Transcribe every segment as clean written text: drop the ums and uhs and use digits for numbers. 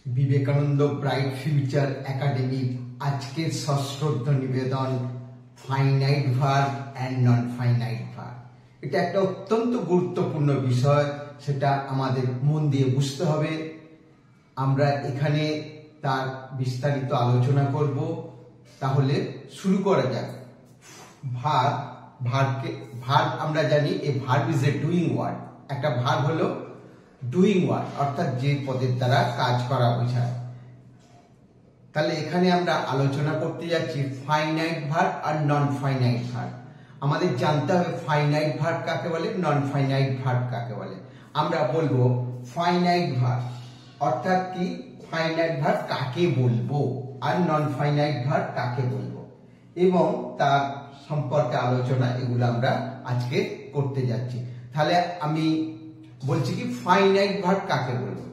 Vivekananda bright future একাডেমির আজকের সশ্রদ্ধ নিবেদন finite verb and non finite verb. এটা একটা অত্যন্ত গুরুত্বপূর্ণ বিষয়, সেটা আমাদের মন দিয়ে বুঝতে হবে। আমরা এখানে তার বিস্তারিত আলোচনা করব। তাহলে শুরু করা যাক। ভার্ব আমরা জানি a verb is a doing word. একটা ভার্ব হলো ডুইং ওয়ার্ড, অর্থাৎ যে পদের দ্বারা কাজ করা বোঝায়। তাহলে এখানে আমরা আলোচনা করতে যাচ্ছি ফাইনাইট ভার্ব আর নন ফাইনাইট ভার্ব। আমাদের জানতে হবে ফাইনাইট ভার্ব কাকে বলে, নন ফাইনাইট ভার্ব কাকে বলে। আমরা বলবো ফাইনাইট ভার্ব অর্থাৎ কি, ফাইনাইট ভার্ব কাকে বলবো আর নন ফাইনাইট ভার্ব কাকে বলবো, এবং তার সম্পর্কে আলোচনা এগুলো আমরা আজকে করতে যাচ্ছি। তাহলে আমি বলছি কি, ফাইনাইট ভার্ব কাকে বলবো।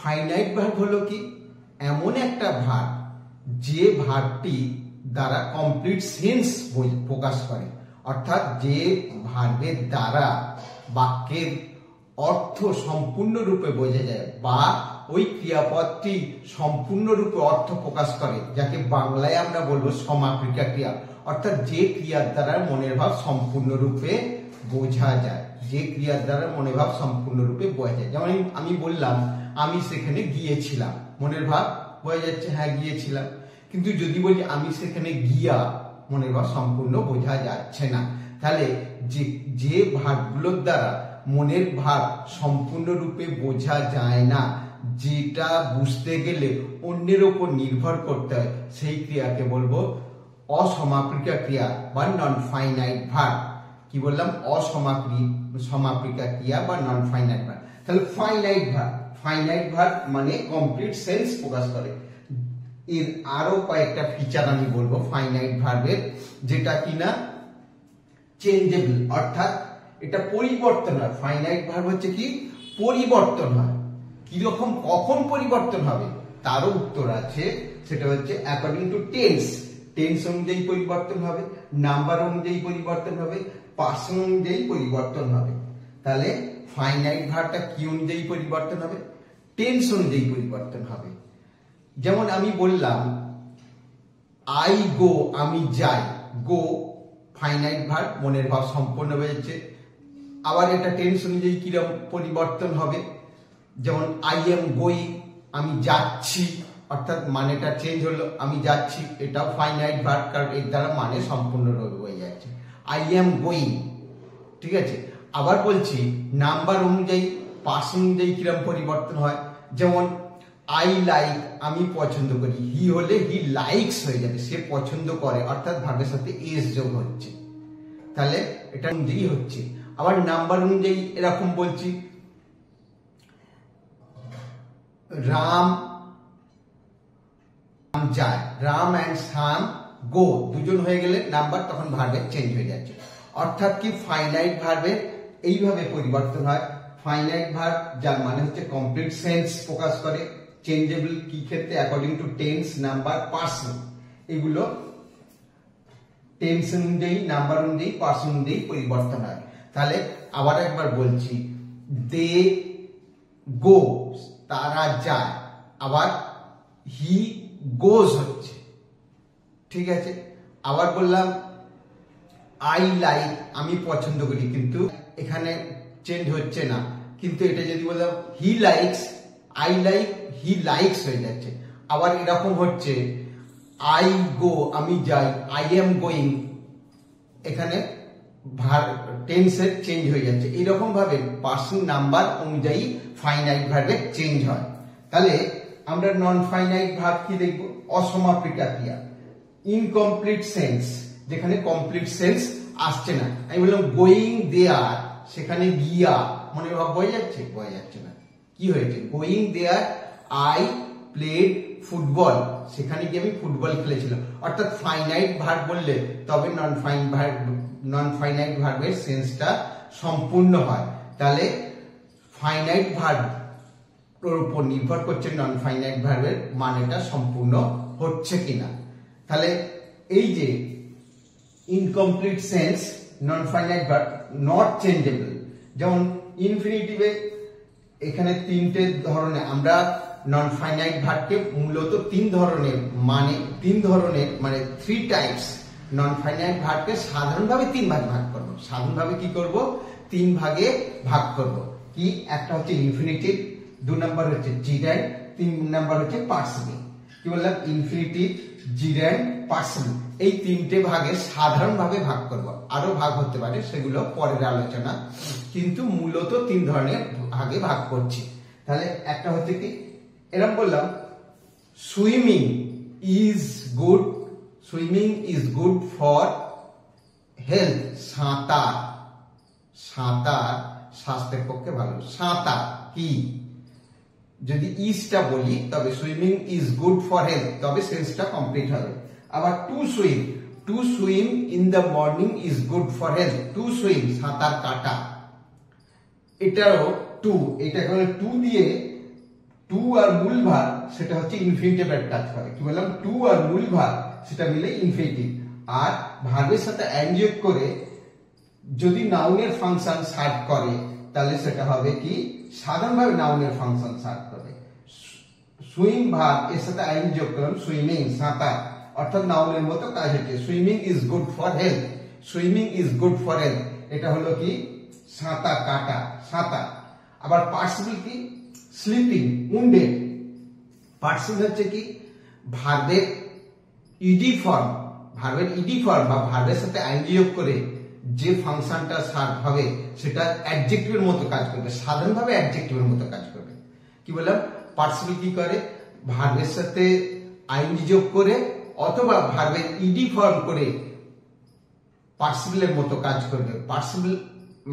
ফাইনাইট ভার্ব হলো কি, এমন একটা ভার্ব যে ভার্বটি দ্বারা কমপ্লিট সেন্স প্রকাশ করে, অর্থাৎ যে ভার্বের দ্বারা বাক্যের অর্থ সম্পূর্ণরূপে বোঝা যায়, বা ওই ক্রিয়াপদটি সম্পূর্ণরূপে অর্থ প্রকাশ করে, যাকে বাংলায় আমরা বলবো সমাপিকা ক্রিয়া। অর্থাৎ যে ক্রিয়ার দ্বারা মনের ভাব সম্পূর্ণরূপে বোঝা যায়, যে ক্রিয়ার দ্বারা মনের ভাব সম্পূর্ণরূপে বোঝা যায়। যেমন আমি বললাম আমি সেখানে গিয়েছিলাম, মনের ভাব বোঝা যাচ্ছে, হ্যাঁ গিয়েছিলাম। কিন্তু যদি বলি আমি সেখানে গিয়া, মনের ভাব সম্পূর্ণ বোঝা যাচ্ছে না। তাহলে যে ভাবগুলোর দ্বারা মনের ভাব সম্পূর্ণরূপে বোঝা যায় না, যেটা বুঝতে গেলে অন্যের ওপর নির্ভর করতে হয়, সেই ক্রিয়াকে বলবো অসমাপিকা ক্রিয়া বা নন ফাইনাইট ভার্ব। কি বললাম, অসমাপিকা ক্রিয়া বা নন ফাইনাইট ভার্ব। তাহলে ফাইনাইট ভার্ব মানে কমপ্লিট সেন্স প্রকাশ করে। এর আরো কয়েকটা ফিচার আমি বলবো ফাইনাইট ভার্বের, যেটা কিনা চেঞ্জেবল, অর্থাৎ এটা পরিবর্তন হয়। ফাইনাইট ভার্ব হচ্ছে কি, পরিবর্তন হয়। কিরকম, কখন পরিবর্তন হবে তারও উত্তর আছে। সেটা হচ্ছে অ্যাকর্ডিং টু টেন্স। টেন্স অনুযায়ী পরিবর্তন হবে, নাম্বার অনুযায়ী পরিবর্তন হবে, পার্সন অনুযায়ী পরিবর্তন হবে। তাহলে ফাইনাইট ভার্বটা কি অনুযায়ী পরিবর্তন হবে, টেন্স অনুযায়ী পরিবর্তন হবে। যেমন আমি বললাম আই গো, আমি যাই। গো ফাইনাইট ভার্ব, মনের ভাব সম্পূর্ণ হয়েছে। আবার এটা টেন্স অনুযায়ী কিরকম পরিবর্তন হবে, যেমন আই এম গোয়িং, আমি যাচ্ছি, অর্থাৎ মানেটা চেঞ্জ হলো, আমি যাচ্ছি। এটাও ফাইনাইট ভার্ব, কারণ এর দ্বারা মানে সম্পূর্ণরূপে হয়ে যাচ্ছে। আই এম গোয়িং, ঠিক আছে। আবার বলছি নাম্বার অনুযায়ী, পার্সন অনুযায়ী কিরকম পরিবর্তন হয়। যেমন আই লাইক, আমি পছন্দ করি। হি হলে হি লাইকস হয়ে যাবে, সে পছন্দ করে, অর্থাৎ ভার্বের সাথে এস যোগ হচ্ছে। তাহলে এটা অনুযায়ী হচ্ছে। আবার নাম্বার অনুযায়ী এরকম বলছি, রাম যায়, রাম অ্যান্ড শ্যাম গো, দুজন হয়ে গেলে নাম্বার, তখন ভার্বের চেঞ্জ হয়ে যাচ্ছে। অর্থাৎ কি, ফাইনাইট ভার্বের এইভাবে পরিবর্তন হয়। ফাইনাইট ভার্ব যার মানে হচ্ছে কমপ্লিট সেন্স প্রকাশ করে। চেঞ্জেবল কি ক্ষেত্রে, according to tense, number, person. এগুলো টেন্স অনুযায়ী, নাম্বার অনুযায়ী, পার্সন অনুযায়ী পরিবর্তন হয়। তাহলে আবার একবার বলছি, দে গো, তারা যায়। আবার হি গোজ হচ্ছে, ঠিক আছে। আবার বললাম আই লাইক, আমি পছন্দ করি, কিন্তু এখানে চেঞ্জ হচ্ছে না। কিন্তু এটা যদি বললাম he likes, I like, he likes হয়ে যাচ্ছে। আবার এরকম হচ্ছে আই গো, আমি যাই, আই এম গোয়িং, এখানে টেন্সের চেঞ্জ হয়ে যাচ্ছে। এরকম ভাবে পার্সন, নাম্বার অনুযায়ী ফাইনাইট ভার্বের চেঞ্জ হয়। তাহলে আমরা নন ফাইনাইট ভার্ব কি দেখব, অসমাপিকা ক্রিয়া, ইনকমপ্লিট সেন্স, যেখানে কমপ্লিট সেন্স আসছে না। আমি বললাম গোয়িং দেয়ার, সেখানে গিয়া, মনে ভাব বোঝা যাচ্ছে, বোঝা যাচ্ছে না। কি হয়েছে, going there I played football, সেখানে গিয়ে আমি ফুটবল খেলেছিলাম। অর্থাৎ ফাইনাইট ভার্ব বললে তবে নন ফাইনাইট ভার্বের সেন্সটা সম্পূর্ণ হয়। তাহলে ফাইনাইট ভার্ব ওর উপর নির্ভর করছে নন ফাইনাইট ভার্বের মানেটা সম্পূর্ণ হচ্ছে কিনা। তাহলে এই যে incomplete sense, non finite verb, not changeable. যেমন ইনফিনিটিভে এখানে তিনটে ধরনের আমরা নন ফাইনাইট ভার্বকে মূলত তিন ধরনের মানে 3 টাইপস নন ফাইনাইট ভার্বকে সাধারণভাবে 3 ভাগে ভাগ করব। সাধারণভাবে কি করব? 3 ভাগে ভাগ করব। কি? একটা হচ্ছে ইনফিনিটিভ, 2 নাম্বার হচ্ছে জিরান্ড, 3 নাম্বার হচ্ছে পার্সিবল। কি বললাম? ইনফিনিটিভ, জিরান্ড, পার্সিবল, এই 3টে ভাগে সাধারণভাবে ভাগ করব। আরো ভাগ হতে পারে, সেগুলো পরের আলোচনা, কিন্তু মূলত 3 ধরনের ভাগে ভাগ করছি। তাহলে একটা হচ্ছে কি, এরকম বললাম, swimming is good for health. সাঁতার স্বাস্থ্যের পক্ষে ভালো। সাঁতার কি? যদি ইজটা বলি তবে swimming is good for health, তবে সেন্সটা কমপ্লিট হবে। আবার to swim in the morning is good for health. To swim সাঁতার কাটা, এটাও এটা টু দিয়ে টু আর মূল ভার সেটা হচ্ছে ইনফিনিটিভের কাজ করে। কি বললাম? টু আর মূল ভার সেটা মিলে ইনফিনিটিভ। আর ভার্বের সাথে যোগ করে যদি নাউনের ফাংশন সার্ভ করে তাহলে সেটা হবে কি? সাধারণভাবে নাউনের ফাংশন সার্ভ করে। সুইম ভার্ব এর সাথে যোগ করলাম, সুইমিং সাঁতার, অর্থাৎ নাউনের মতো কাজ হচ্ছে। Swimming is good for health, এটা হলো কি? সাঁতার কাটা, সাঁতার। আবার পার্সিবল কি? Sleeping, wounded. পার্সিবল হচ্ছে কি? ভার্বের ইডি ফর্ম বা ভার্বের সাথে যোগ করে যে ফাংশনটা সার্ভ হবে সেটা অ্যাডজেক্টিভের মতো কাজ করবে, সাধারণভাবে অ্যাডজেক্টিভের মতো কাজ করবে। কি বললাম? পার্সিবল কি করে? ভার্বের সাথে যোগ করে অথবা ভার্বের ইডি ফর্ম করে পার্সিবলের মতো কাজ করবে। পার্সিবল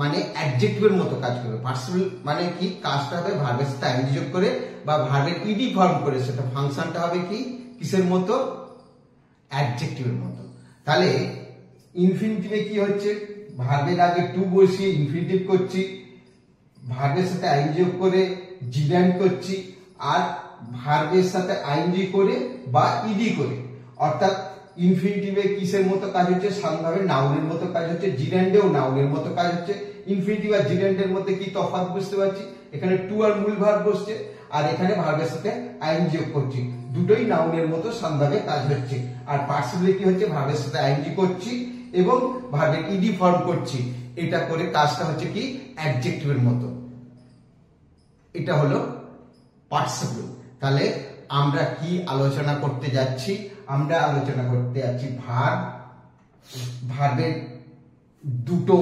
মানে অ্যাডজেক্টিভের মতো কাজ করবে। পার্সিবল মানে কি? কাজটা হবে ভার্বের সাথে যোগ করে বা ভার্বের ইডি ফর্ম করে, সেটা ফাংশনটা হবে কি? কিসের মতো? অ্যাডজেক্টিভের মতো। তাহলে ইনফিনিটিভে কি হচ্ছে? ভার্বের আগে টু বসিয়ে ইনফিনিটিভ করছি, ভার্বের সাথে যোগ করে জিরান্ড করছি, আর ভার্বের সাথে আইএনজি করে বা ইডি করে। অর্থাৎ ইনফিনিটিভে কিসের মতো কাজ হচ্ছে? সাধারণভাবে নাউনের মতো কাজ হচ্ছে। জিরান্ডেও নাউনের মতো কাজ হচ্ছে। ইনফিনিটিভ আর জিরান্ডের মধ্যে কি তফাৎ বুঝতে পারছি? এখানে টু আর মূল ভার্ব বসছে, আর এখানে ভার্বের সাথে যোগ করছি, দুটোই নাউনের মতো সাধারণভাবে কাজ হচ্ছে। আর পার্সিবলে কি হচ্ছে? ভার্বের সাথে করছি এবং ভার্বের ইডি ফর্ম করছি, এটা করে কাজটা হচ্ছে কি? অ্যাডজেক্টিভের মতো। এটা হলো পার্সিবল। তাহলে আমরা কি আলোচনা করতে যাচ্ছি? আমরা আলোচনা করতে যাচ্ছি ভার্বের দুটো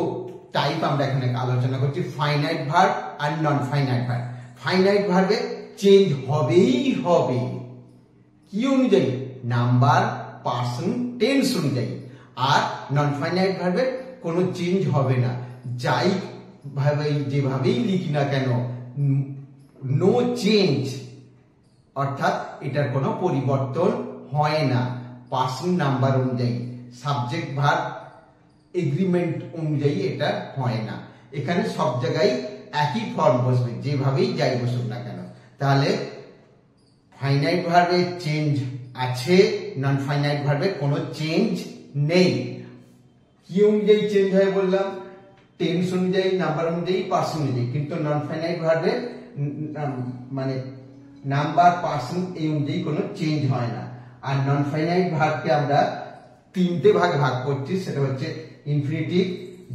টাইপ আমরা এখানে আলোচনা করছি, ফাইনাইট ভার্ব আর নন ফাইনাইট ভার্ব। ফাইনাইট ভার্বে চেঞ্জ হবেই হবে। কি অনুযায়ী? নাম্বার, পার্সন, টেন্স অনুযায়ী। আর নন ফাইনাইট ভার্বের কোনো চেঞ্জ হবে না, যাই যেভাবেই লিখি না কেন, নো চেঞ্জ, অর্থাৎ এটার কোনো পরিবর্তন হয় না। পার্সন নাম্বার অনুযায়ী, সাবজেক্ট ভার্ব এগ্রিমেন্ট অনুযায়ী এটা হয় না। এখানে সব জায়গায় একই ফর্ম বসবে, যেভাবেই যাই বসুক না কেন। তাহলে ফাইনাইট ভার্বে চেঞ্জ আছে, নন ফাইনাইট ভার্বে কোনো চেঞ্জ নেই। কি অনুযায়ী চেঞ্জ হয় বললাম? টেন্স অনুযায়ী, নাম্বার অনুযায়ী, পার্সন অনুযায়ী। কিন্তু নন ফাইনাইট ভার্বে মানে নাম্বার, পার্সন এই অনুযায়ী কোনো চেঞ্জ হয় না। আর নন ফাইনাইট ভার্বকে আমরা 3টে ভাগে ভাগ করছি, সেটা হচ্ছে ইনফিনিটিভ,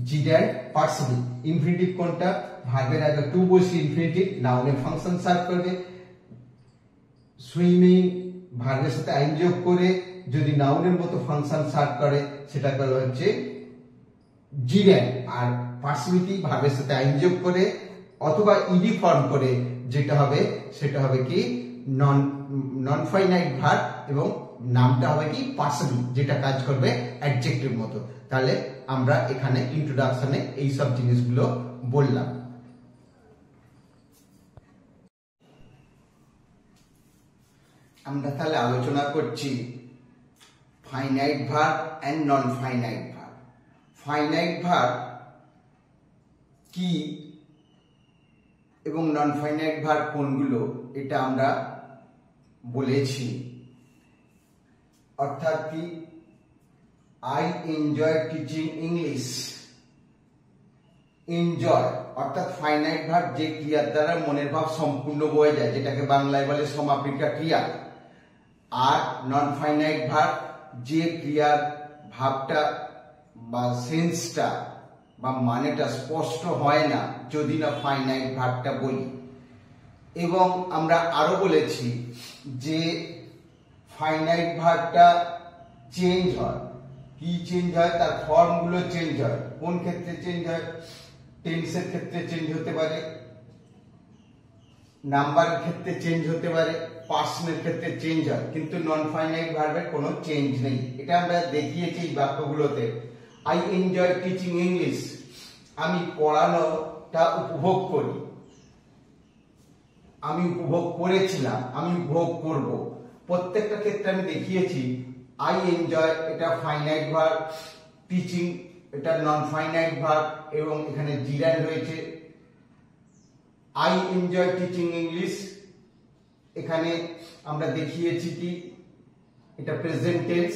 জিরান্ড, পার্সিবল। ইনফিনিটিভ কোনটা? ভার্বের আগে টু বসিয়ে ইনফিনিটিভ, নাউনের ফাংশন সার্ভ করবে। সুইমিং ভার্বের সাথে যোগ করে যদি নাউনের মতো ফাংশন সার্ভ করে সেটা হচ্ছে জিরান্ড। আর পার্সিবিলিটি ভার্বের সাথে যোগ করে অথবা ইডি ফর্ম করে যেটা হবে সেটা হবে কি? নন ফাইনাইট ভার্ব, এবং নামটা হবে কি? পার্সিবল, যেটা কাজ করবে অ্যাডজেক্টিভ মতো। তাহলে আমরা এখানে ইন্ট্রোডাকশনে এই সব জিনিসগুলো বললাম। আমরা তাহলে আলোচনা করছি finite verb and non finite verb. Finite verb কি এবং নন ফাইনাইট ভার্ব কোনগুলো এটা আমরা বলেছি। অর্থাৎ কি? I enjoy teaching English. Enjoy অর্থাৎ ফাইনাইট ভার্ব যে ক্রিয়ার দ্বারা মনের ভাব সম্পূর্ণ বয়ে যায়, যেটাকে বাংলায় বলে সমাপিকা ক্রিয়া। আর নন ফাইনাইট ভার্ব যে ক্রিয়ার ভাবটা বা সেন্সটা বা মানেটা স্পষ্ট হয় না যদি না ফাইনাইট ভার্বটা বলি। এবং আমরা আরো বলেছি যে ফাইনাইট ভার্বটা চেঞ্জ হয়। কি চেঞ্জ হয়? তার ফর্মগুলো চেঞ্জ হয়। কোন ক্ষেত্রে চেঞ্জ হয়? টেন্সের ক্ষেত্রে চেঞ্জ হতে পারে, নাম্বারের ক্ষেত্রে চেঞ্জ হতে পারে, পার্সনের ক্ষেত্রে চেঞ্জ হয়, কিন্তু নন ফাইনাইট ভার্বের কোনো চেঞ্জ নেই। এটা আমরা দেখিয়েছি এই বাক্যগুলোতে। আই এনজয় টিচিং ইংলিশ, আমি পড়ানোটা উপভোগ করি। আমি উপভোগ করেছিলাম, আমি উপভোগ করব। প্রত্যেকটা ক্ষেত্রে আমি দেখিয়েছি আই এনজয় এটা ফাইনাইট ভার্ব, টিচিং এটা নন ফাইনাইট ভার্ব, এবং এখানে জিরান্ড রয়েছে। আই এনজয় টিচিং ইংলিশ এখানে আমরা দেখিয়েছি কি এটা present tense.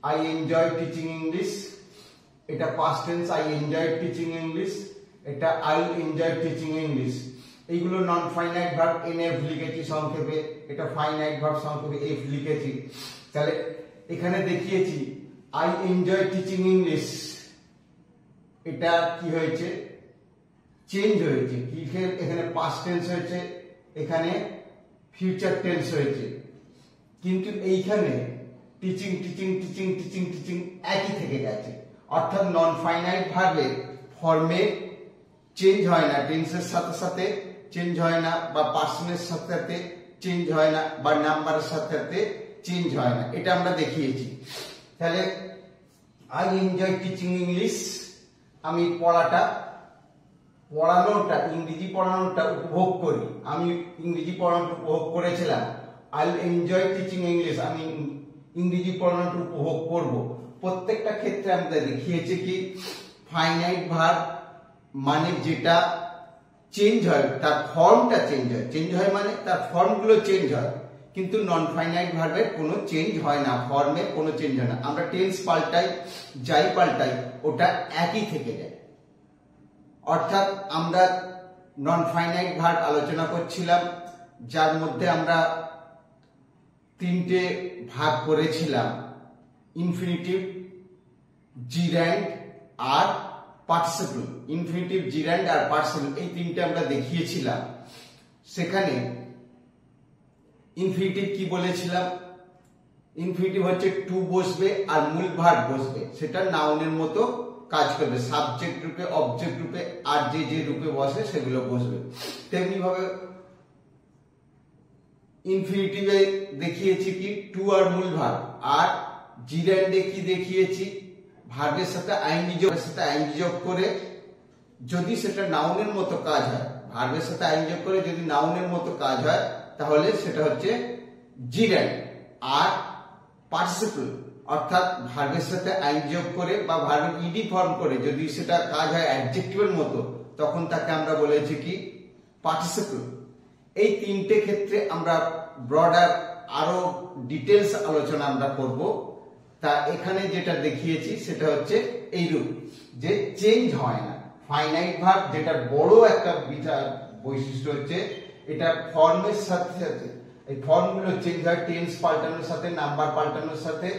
I enjoy teaching English এটা past tense, I enjoy teaching English, এটা আই এনজয় টিচিং ইংলিশ। এইগুলো নন ফাইনাইট ভার্ব এনএফ লিখেছি সংক্ষেপে, এটা ফাইনাইট ভার্ব সংক্ষেপে এফ লিখেছি। তাহলে এখানে দেখিয়েছি আই এনজয় টিচিং ইংলিশ, এটা কি হয়েছে? চেঞ্জ হয়েছে। কি এখানে পাস্ট টেন্স হয়েছে, এখানে ফিউচার টেন্স হয়েছে, কিন্তু এইখানে teaching teaching teaching teaching teaching একই থেকে গেছে। অর্থাৎ নন ফাইনাইট ভার্বের ফর্মে চেঞ্জ হয় না, টেন্সের সাথে সাথে চেঞ্জ হয় না, বা পার্সনের সাথে সাথে চেঞ্জ হয় না, বা নাম্বারের সাথে সাথে চেঞ্জ হয় না। এটা আমরা দেখিয়েছি। তাহলে আই এনজয় টিচিং ইংলিশ, আমি পড়ানোটা ইংরেজি পড়ানোটা উপভোগ করি। আমি ইংরেজি পড়ানোটা উপভোগ করেছিলাম। আই এনজয় টিচিং ইংলিশ, আমি ইংরেজি পড়ানোটা উপভোগ করব। প্রত্যেকটা ক্ষেত্রে আমরা দেখিয়েছি কি ফাইনাইট ভার্ব মানে যেটা চেঞ্জ হয় তার ফর্মটা চেঞ্জ হয়। চেঞ্জ হয় মানে তার ফর্মগুলো চেঞ্জ হয়, কিন্তু নন ফাইনাইট ভার্বের কোনো চেঞ্জ হয় না, ফর্মে কোনো চেঞ্জ হয় না। আমরা টেন্স পাল্টাই, যাই পাল্টাই, ওটা একই থেকে যায়। অর্থাৎ আমরা নন ফাইনাইট ভার্ব আলোচনা করছিলাম, যার মধ্যে আমরা তিনটে ভাগ করেছিলাম, ইনফিনিটিভ, জিরান্ড আর পার্টিসিপল। ইনফিনিটিভ, জিরান্ড আর পার্টিসিপল এই তিনটে আমরা দেখিয়েছিলাম। সেখানে ইনফিনিটিভ কি বলেছিলাম? ইনফিনিটিভ হচ্ছে টু বসবে আর মূল ভার্ব বসবে, সেটা নাউনের মতো কাজ করবে, সাবজেক্ট রূপে, অবজেক্ট রূপে, আর যে যে রূপে বসে সেগুলো বসবে। তেমনি ভাবে ইনফিনিটিভে দেখিয়েছি কি টু আর মূল ভার্ব, আর জিরান্ডে কি দেখিয়েছি ভার্বের সাথে আইএনজি যোগ করে যদি সেটা নাউনের মতো কাজ হয়, ভার্বের সাথে আইএনজি যোগ করে যদি নাউনের মতো কাজ হয় তাহলে সেটা হচ্ছে জিরান্ড। আর পার্টিসিপল অর্থাৎ ভার্বের সাথে আইএনজি যোগ করে বা ভার্বের ইডি ফর্ম করে যদি সেটা কাজ হয় অ্যাডজেক্টিভের মতো, তখন তাকে আমরা বলেছি কি পার্টিসিপল। এই তিনটে ক্ষেত্রে আমরা ব্রডার আরো ডিটেলস আলোচনা আমরা করব। তা এখানে যেটা দেখিয়েছি সেটা হচ্ছে এইরূপ যে চেঞ্জ হয় না। ফাইনাইট ভার্ব যেটা বড় একটা বৈশিষ্ট্য হচ্ছে এটা ফর্মের সাথে সাথে এই ফর্মগুলো চেঞ্জ হয়, টেন্স পাল্টানোর সাথে, নাম্বার পাল্টানোর সাথে,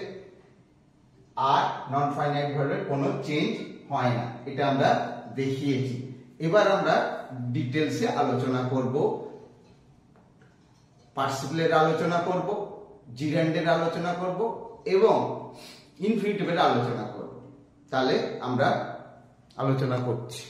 আর নন ফাইনাইট ভার্বের কোনো চেঞ্জ হয় না। এটা আমরা দেখিয়েছি। এবার আমরা ডিটেলসে আলোচনা করব, পার্টিসিপলের আলোচনা করব, জিরান্ডের আলোচনা করব এবং ইনফিনিটিভের আলোচনা করব। তাহলে আমরা আলোচনা করছি।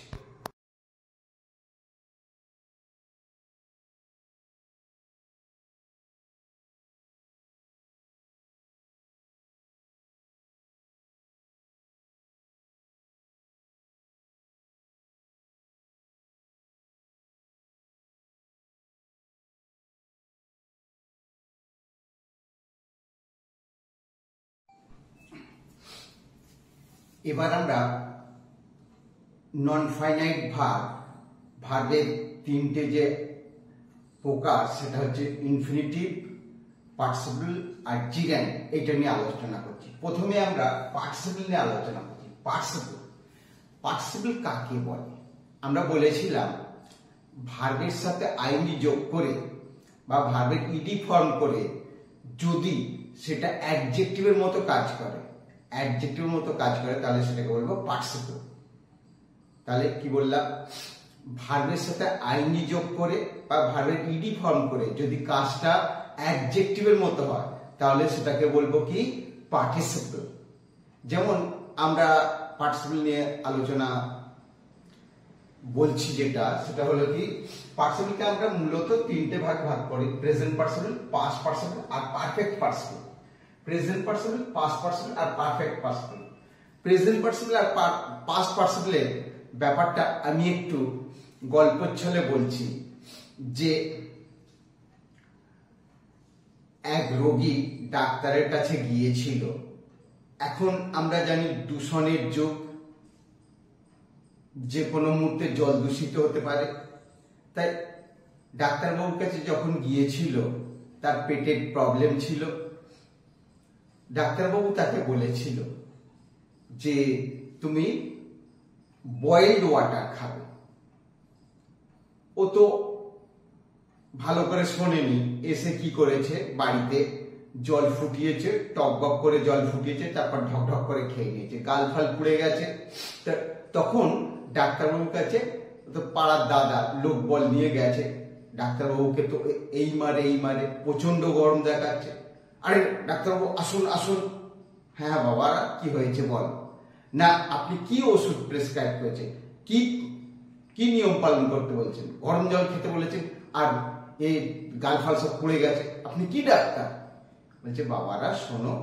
এবার আমরা নন ফাইনাইট ভার্বের তিনটে যে প্রকার সেটা হচ্ছে ইনফিনিটিভ, পার্টিসিপল আর জিরান্ড, এটা নিয়ে আলোচনা করছি। প্রথমে আমরা পার্টিসিপল নিয়ে আলোচনা করছি। পার্টিসিপল কাকে বলে? আমরা বলেছিলাম ভার্বের সাথে আইএনজি যোগ করে বা ভার্বের ইডি ফর্ম করে যদি সেটা অ্যাডজেক্টিভের মতো কাজ করে, তাহলে সেটাকে বলবো পার্টিসিপল। তাহলে কি বললাম, ভার্বের সাথে আইএনজি যোগ করে বা ভার্বের ইডি ফর্ম করে যদি কাজটা অ্যাডজেক্টিভের মতো হয় তাহলে সেটাকে বলবো কি, পার্টিসিপল। যেমন আমরা পার্টিসিপল নিয়ে আলোচনা বলছি, সেটা হলো কি, পার্টিসিপলকে আমরা মূলত তিনটে ভাগ করি, প্রেজেন্ট পার্টিসিপল, পাস্ট পার্টিসিপল আর perfect participle. Present participle, past participle আর পারফেক্ট পার্টিসিপল। প্রেজেন্ট পার্টিসিপল আর পাস্ট পার্টিসিপলের ব্যাপারটা আমি একটু গল্পচ্ছলে বলছি। যে এক রোগী ডাক্তারের কাছে গিয়েছিল। এখন আমরা জানি দূষণের যুগ, যে কোনো মুহূর্তে জল দূষিত হতে পারে। তাই ডাক্তারবাবুর কাছে যখন গিয়েছিল, তার পেটের প্রবলেম ছিল। ডাক্তারবাবু তাকে বলেছিল যে তুমি বয়েলড ওয়াটার খাবে। ও তো ভালো করে শোনেনি, এসে কি করেছে, বাড়িতে জল ফুটিয়েছে, টকবক করে জল ফুটিয়েছে, তারপর ঢকঢক করে খেয়ে নিয়েছে, গাল ফাল পুড়ে গেছে। তখন ডাক্তারবাবুর কাছে তো পাড়ার দাদা লোক বল নিয়ে গেছে, ডাক্তারবাবুকে তো এই মারে প্রচন্ড গরম দেখাচ্ছে। আরে ডাক্তারবাবু আসুন আসুন। হ্যাঁ বাবা, কি হয়েছে বল। না, আপনি কি ওষুধ প্রেসক্রাইব করেছেন, কি নিয়ম পালন করতে বলছেন, গরম জল খেতে বলেছেন আর এই গাল ফাল সব পুড়ে গেছে, আপনি কি ডাক্তার? বলছে বাবারা শোনো,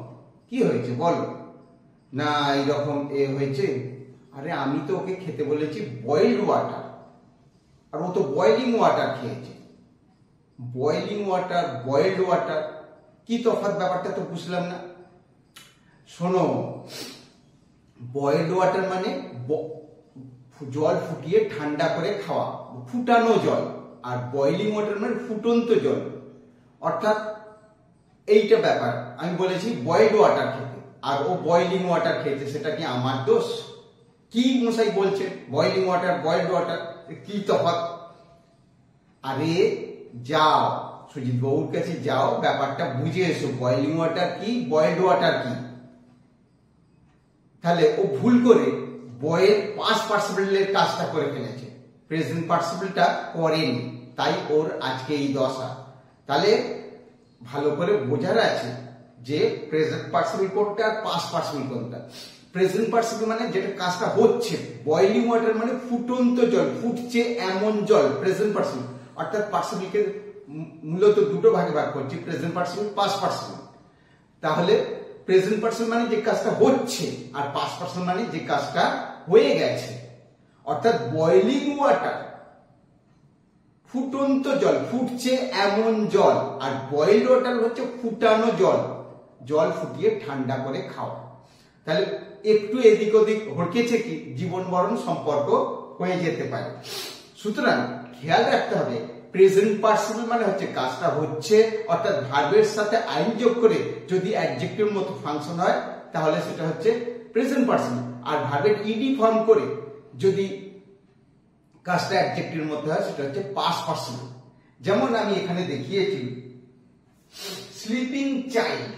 কি হয়েছে বলো। না এইরকম হয়েছে। আরে আমি তো ওকে খেতে বলেছি বয়েলড ওয়াটার, আর ও তো বয়েলিং ওয়াটার খেয়েছে। বয়েলিং ওয়াটার, বয়েলড ওয়াটার, কি তফাৎ ব্যাপারটা তো বুঝলাম না। শোনো, বয়েলড ওয়াটার মানে জল ফুটিয়ে ঠান্ডা করে খাওয়া, ফুটানো জল, আর বয়েলিং ওয়াটার মানে ফুটন্ত জল। অর্থাৎ এইটা ব্যাপার, আমি বলেছি বয়েলড ওয়াটার খেতে, আর ও বয়েলিং ওয়াটার খেয়েছে, সেটা কি আমার দোষ? কি মশাই বলছে, বয়েলিং ওয়াটার, বয়েলড ওয়াটার, কি তফাৎ? আরে যাও সুজিত বাবুর কাছে যাও, ব্যাপারটা বুঝে এসো, বয়েলিং ওয়াটার কি, বয়েলড ওয়াটার কি। তাহলে ও ভুল করে বয়ের পাস্ট পার্টিসিপলের কাজটা করে ফেলেছে, প্রেজেন্ট পার্টিসিপলটা করেনি, তাই ওর আজকে এই দশা। তাহলে ভালো করে বোঝার আছে যে প্রেজেন্ট পার্টিসিপল কোনটা আর পাস্ট পার্টিসিপল কোনটা। প্রেজেন্ট পার্টিসিপল মানে যেটা কাজটা হচ্ছে, বয়েলিং ওয়াটার মানে ফুটন্ত জল, ফুটছে এমন জল, প্রেজেন্ট পার্টিসিপল। অর্থাৎ পার্টিসিপলকে মূলত দুটো ভাগে ভাগ করছি, প্রেজেন্ট পার্টিসিপল, পাস্ট পার্টিসিপল। তাহলে প্রেজেন্ট পার্টিসিপল মানে যে কাজটা হচ্ছে, আর পাস্ট পার্টিসিপল মানে যে কাজটা হয়ে গেছে। অর্থাৎ বয়েলিং ওয়াটার ফুটন্ত জল, ফুটছে এমন জল, আর বয়েলড ওয়াটার হচ্ছে ফুটানো জল, জল ফুটিয়ে ঠান্ডা করে খাওয়া। তাহলে একটু এদিক ওদিক হড়কেছে কি, জীবন মরণ সম্পর্ক হয়ে যেতে পারে। সুতরাং খেয়াল রাখতে হবে, প্রেজেন্ট পার্টিসিপল মানে হচ্ছে কাজটা হচ্ছে, অর্থাৎ ভার্বের সাথে আইন যোগ করে যদি অ্যাডজেক্টিভ মতো ফাংশন হয় তাহলে সেটা হচ্ছে প্রেজেন্ট পার্টিসিপল। আর ভার্বের ইডি ফর্ম করে যদি কাজটা অ্যাডজেক্টিভের মধ্যে হয় সেটা হচ্ছে পাস্ট পার্টিসিপল। যেমন আমি এখানে দেখিয়েছি, স্লিপিং চাইল্ড,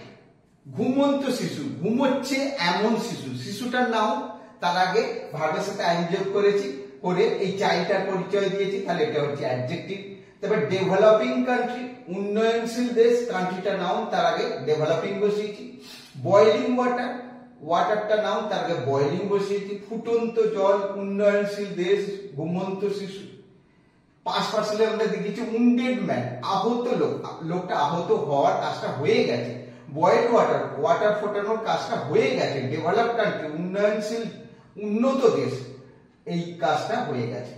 ঘুমন্ত শিশু, ঘুমোচ্ছে এমন শিশু। শিশুটার নাম, তার আগে ভার্বের সাথে আইন যোগ করেছি, করে এই চাইল্ডটার পরিচয় দিয়েছি, তাহলে এটা হচ্ছে অ্যাডজেক্টিভ। তারপর ডেভেলপিং কান্ট্রি, উন্নয়নশীল দেশ, কান্ট্রিটা নাউন, তার আগে ডেভেলপিং বসিয়েছি। বয়েলিং ওয়াটার, ওয়াটারটা নাউন, তার আগে বয়েলিং বসিয়েছি। ফুটন্ত জল, উন্নয়নশীল দেশ, ঘুমন্ত শিশু। পাস্ট পার্টিসিপলে আমরা দেখেছি উন্ডেড ম্যান, আহত লোক, লোকটা আহত হওয়ার কাজটা হয়ে গেছে। বয়েলড ওয়াটার, ওয়াটার ফোটানোর কাজটা হয়ে গেছে। ডেভেলপ কান্ট্রি, উন্নয়নশীল, উন্নত দেশ, এই কাজটা হয়ে গেছে।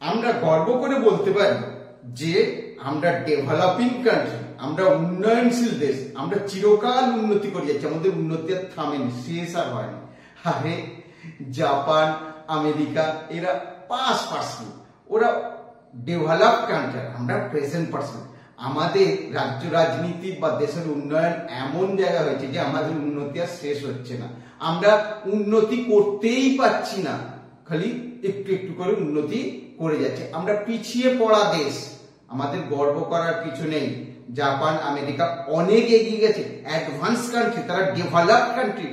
আমরা গর্ব করে বলতে পারি যে আমরা ডেভেলপিং কান্ট্রি, আমরা উন্নয়নশীল দেশ, আমরা চিরকাল উন্নতি করে যাচ্ছি, আমাদের উন্নতি আর থামেনি, শেষ আর হয়নি। আরে জাপান, আমেরিকা, এরা পাস্ট পার্টিসিপল, ওরা ডেভেলপ কান্ট্রি, আমরা প্রেজেন্ট পার্টিসিপল। আমাদের রাজ্য রাজনীতি বা দেশের উন্নয়ন এমন জায়গা হয়েছে যে আমাদের উন্নতি আর শেষ হচ্ছে না, আমরা উন্নতি করতেই পারছি না। খালি একটু একটু করে উন্নতি করে যাচ্ছে। আমরা পিছিয়ে পড়া দেশ, আমাদের গর্ব করার কিছু নেই। জাপান, আমেরিকা অনেক এগিয়ে গেছে, অ্যাডভান্স কান্ট্রি, তারা ডেভেলপড কান্ট্রি,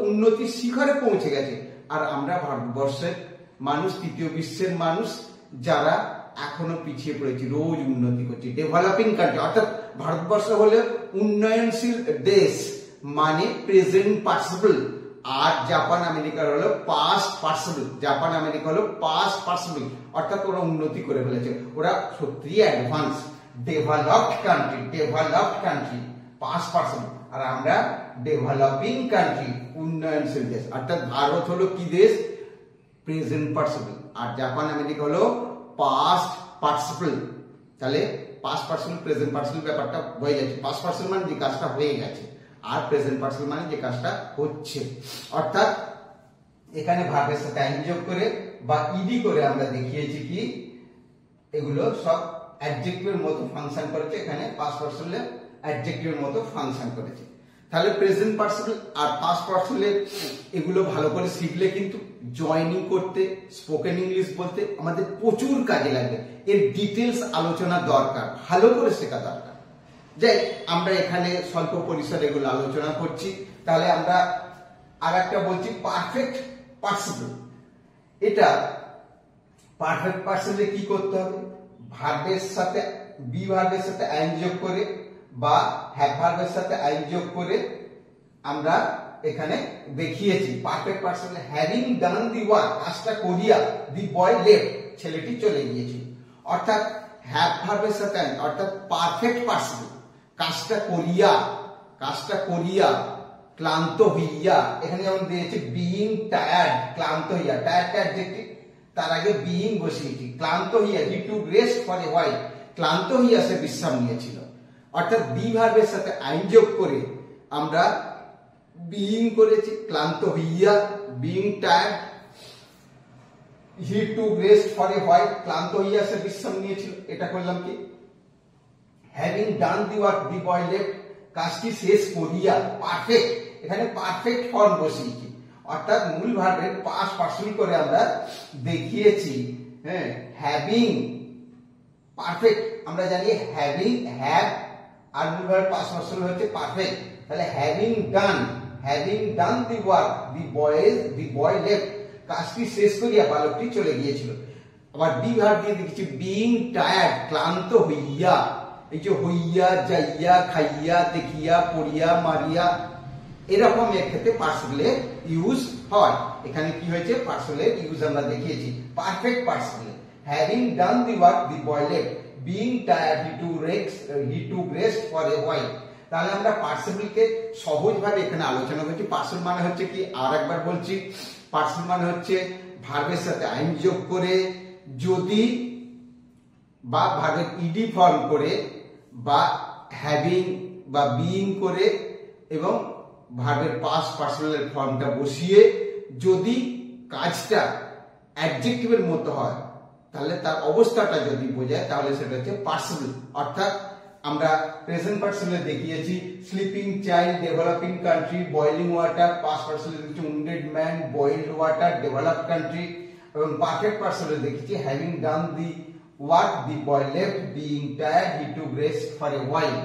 উন্নতির শিখরে পৌঁছে গেছে। আর আমরা ভারতবর্ষের মানুষ, তৃতীয় বিশ্বের মানুষ, যারা এখনো পিছিয়ে পড়েছি, রোজ উন্নতি করছি। ডেভেলপিং কান্ট্রি অর্থাৎ ভারতবর্ষ হলো উন্নয়নশীল দেশ, মানে প্রেজেন্ট পার্টিসিপল। আর জাপান আমেরিকার হলো পাস্ট পার্টিসিপল। জাপান আমেরিকা হলো পাস্ট পার্টিসিপল, অর্থাৎ ওরা উন্নতি করে ফেলেছে, ওরা সত্যি advance developed country past participle. আর আমরা ডেভেলপিং কান্ট্রি, উন্নয়নশীল দেশ। অর্থাৎ ভারত হলো কি দেশ? Present participle. আর জাপান আমেরিকা হলো পাস্ট পার্টিসিপল। তাহলে পাস্ট পার্টিসিপল প্রেজেন্ট পার্টিসিপল ব্যাপারটা হয়ে যাচ্ছে। পাস্ট পার্টিসিপল মানে যে কাজটা হয়ে গেছে, আর প্রেজেন্ট পার্টিসিপল মানে যে কাজটা হচ্ছে। অর্থাৎ এখানে ভার্বের সাথে আইএনজি যোগ করে বা ইডি করে আমরা দেখিয়েছি কি এগুলো সব অ্যাডজেক্টিভের মতো ফাংশন করেছে। এখানে পাস্ট পার্টিসিপলে অ্যাডজেক্টিভের মতো ফাংশন করেছে। তাহলে প্রেজেন্ট পার্টিসিপল আর পাস্ট পার্টিসিপলে এগুলো ভালো করে শিখলে কিন্তু জয়নিং করতে, স্পোকেন ইংলিশ বলতে আমাদের প্রচুর কাজে লাগবে। এর ডিটেলস আলোচনা দরকার, ভালো করে শেখা দরকার। যাই, আমরা এখানে স্বল্প পরিসরে এগুলো আলোচনা করছি। তাহলে আমরা আর একটা বলছি পারফেক্ট পার্টিসিপল। এটা পারফেক্ট পার্টিসিপলে কি করতে হবে? ভার্বের সাথে বি ভার্বের সাথে আইএনজি যোগ করে বা হ্যাভ ভার্বের সাথে আইএনজি যোগ করে আমরা এখানে দেখিয়েছি। পারফেক্ট পার্টিসিপলে হ্যাভিং ডান দি ওয়ার্ক, কাজটা করিয়া, দি বয় লেফট, ছেলেটি চলে গিয়েছিল। অর্থাৎ হ্যাভ ভার্বের সাথে অর্থাৎ পারফেক্ট পার্টিসিপল, কাজটা করিয়া, ক্লান্ত হইয়া। এখানে যেমন দিয়েছে বিইং টায়ার্ড, ক্লান্ত হইয়া, টায়ার্ড অ্যাডজেক্টিভ, তার আগে বিইং বসিয়েছি। ক্লান্ত হইয়া, he took rest for a while, ক্লান্ত হইয়া সে বিশ্রাম নিয়েছিল। অর্থাৎ বি ভার্বের সাথে আইন যোগ করে আমরা বিইং করেছি, ক্লান্ত হইয়া, being tired, he took rest for a while, ক্লান্ত হইয়া সে বিশ্রাম নিয়েছিল। এটা করলাম কি? Having done the work, the boy left, কাজটি শেষ করিয়া। পারফেক্ট, এখানে পারফেক্ট ফর্ম বসিয়েছি, অর্থাৎ মূল ভার্বের পাস্ট পার্সন করে আমরা দেখিয়েছি। হ্যাঁ, হ্যাভিং পারফেক্ট, আমরা জানি হ্যাভিং, হ্যাভ আর মূল ভার্ব পাস্ট পার্সন হচ্ছে পারফেক্ট। তাহলে having done the work, the boy left, কাজটি শেষ করিয়া বালকটি চলে গিয়েছিল। আবার বি ভার্ব দিয়ে দেখছি বিইং টায়ার্ড, ক্লান্ত হইয়া। এই যে হইয়া, যাইয়া, খাইয়া, দেখিয়া, পড়িয়া, মারিয়া, এরকম এর ক্ষেত্রে পার্টিসিপলে ইউজ হয়। এখানে কি হয়েছে? পার্টিসিপলে ইউজ আমরা দেখিয়েছি পারফেক্ট পার্টিসিপলে। Having done the work, the boy left, being tired, he took rest for a while. তাহলে আমরা পার্টিসিপলকে সহজভাবে এখানে আলোচনা করছি। পার্টিসিপল মানে হচ্ছে কি? আর একবার বলছি, পার্টিসিপল মানে হচ্ছে ভার্বের সাথে আইন যোগ করে, যদি বা ভার্বের ইডি ফর্ম করে, বা হ্যাভিং বা বিইং করে, এবং ভার্বের পাস্ট পার্সোনাল ফর্মটা বসিয়ে যদি কাজটা অ্যাডজেক্টিভের মতো হয়, তাহলে তার অবস্থাটা যদি বোঝায়, তাহলে সেটা হচ্ছে পার্সিবল। অর্থাৎ আমরা প্রেজেন্ট পার্সিবলে দেখিয়েছি sleeping child, developing country, boiling water. Past পার্সিবলে দেখেছি wounded man, boiled water, developed country. এবং পারফেক্ট পার্সিবলে দেখেছি having done the work, the boy left, being tired, he took rest for a while.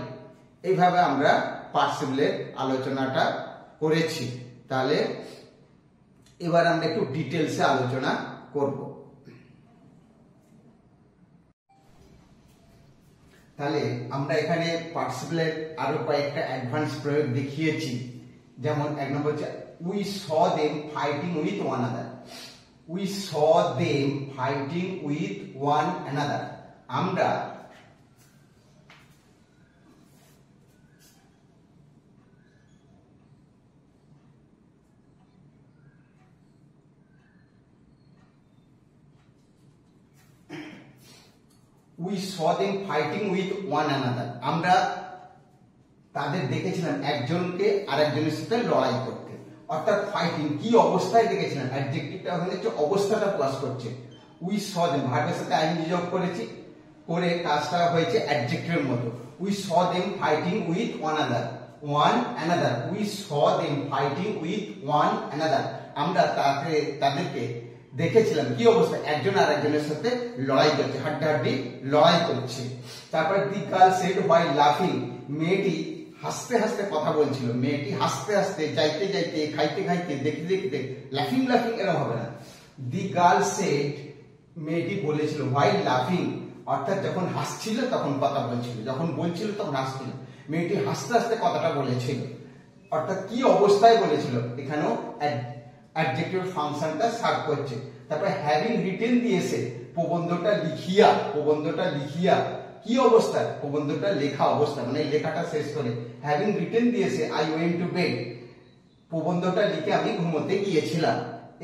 এইভাবে আমরা পার্টিসিপলের আলোচনাটা করেছি। তাহলে এবার আমরা একটু ডিটেলসে আলোচনা করব। তাহলে আমরা এখানে পার্টিসিপলের আরো কয়েকটা অ্যাডভান্স প্রয়োগ দেখিয়েছি। যেমন এক নম্বর হচ্ছে we saw them fighting with one other. We saw them fighting with one another. আমরা we saw them fighting with one another, আমরা তাদের দেখেছিলাম একজনকে আরেকজনের সাথে লড়াই করতে। অর্থাৎ ফাইটিং কি অবস্থায় দেখেছিলাম, অ্যাডজেক্টিভটা ওখানে হচ্ছে অবস্থাটা প্লাস করছে। উই স দেম ভার্বের সাথে আইএনজি যোগ করেছি, করে কাজটা হয়েছে অ্যাডজেক্টিভের মতো। We saw them fighting with one another. We saw them fighting with one another, আমরা তাদেরকে দেখেছিলাম কি অবস্থা, একজন আর একজনের সাথে লড়াই করছে, হাড্ডাহাড্ডি লড়াই করছে। তারপর দি গার্ল সেড হোয়াইল লাফিং, মেয়েটি হাসতে হাসতে কথা বলছিল, মেয়েটি হাসতে হাসতে, যাইতে যাইতে, খাইতে খাইতে, দেখতে দেখতে, লাফিং লাফিং এরকম হবে না। দি গার্ল সেড, মেয়েটি বলেছিল, হোয়াইল লাফিং অর্থাৎ যখন হাসছিল তখন কথা বলছিল, যখন বলছিল তখন হাসছিল, মেয়েটি হাসতে হাসতে কথাটা বলেছিল, অর্থাৎ কি অবস্থায় বলেছিল, এখানেও অ্যাডজেক্টিভ ফাংশনটা সার্ভ করছে। তারপর হ্যাভিং রিটেন দিয়েছে, প্রবন্ধটা লিখিয়া, কি অবস্থায়, প্রবন্ধটা লেখা অবস্থা, মানে লেখাটা শেষ করে হ্যাভিং রিটেন দিয়েছে আই ওয়েন্ট টু বেড, প্রবন্ধটা লিখে আমি ঘুমোতে গিয়েছিলাম।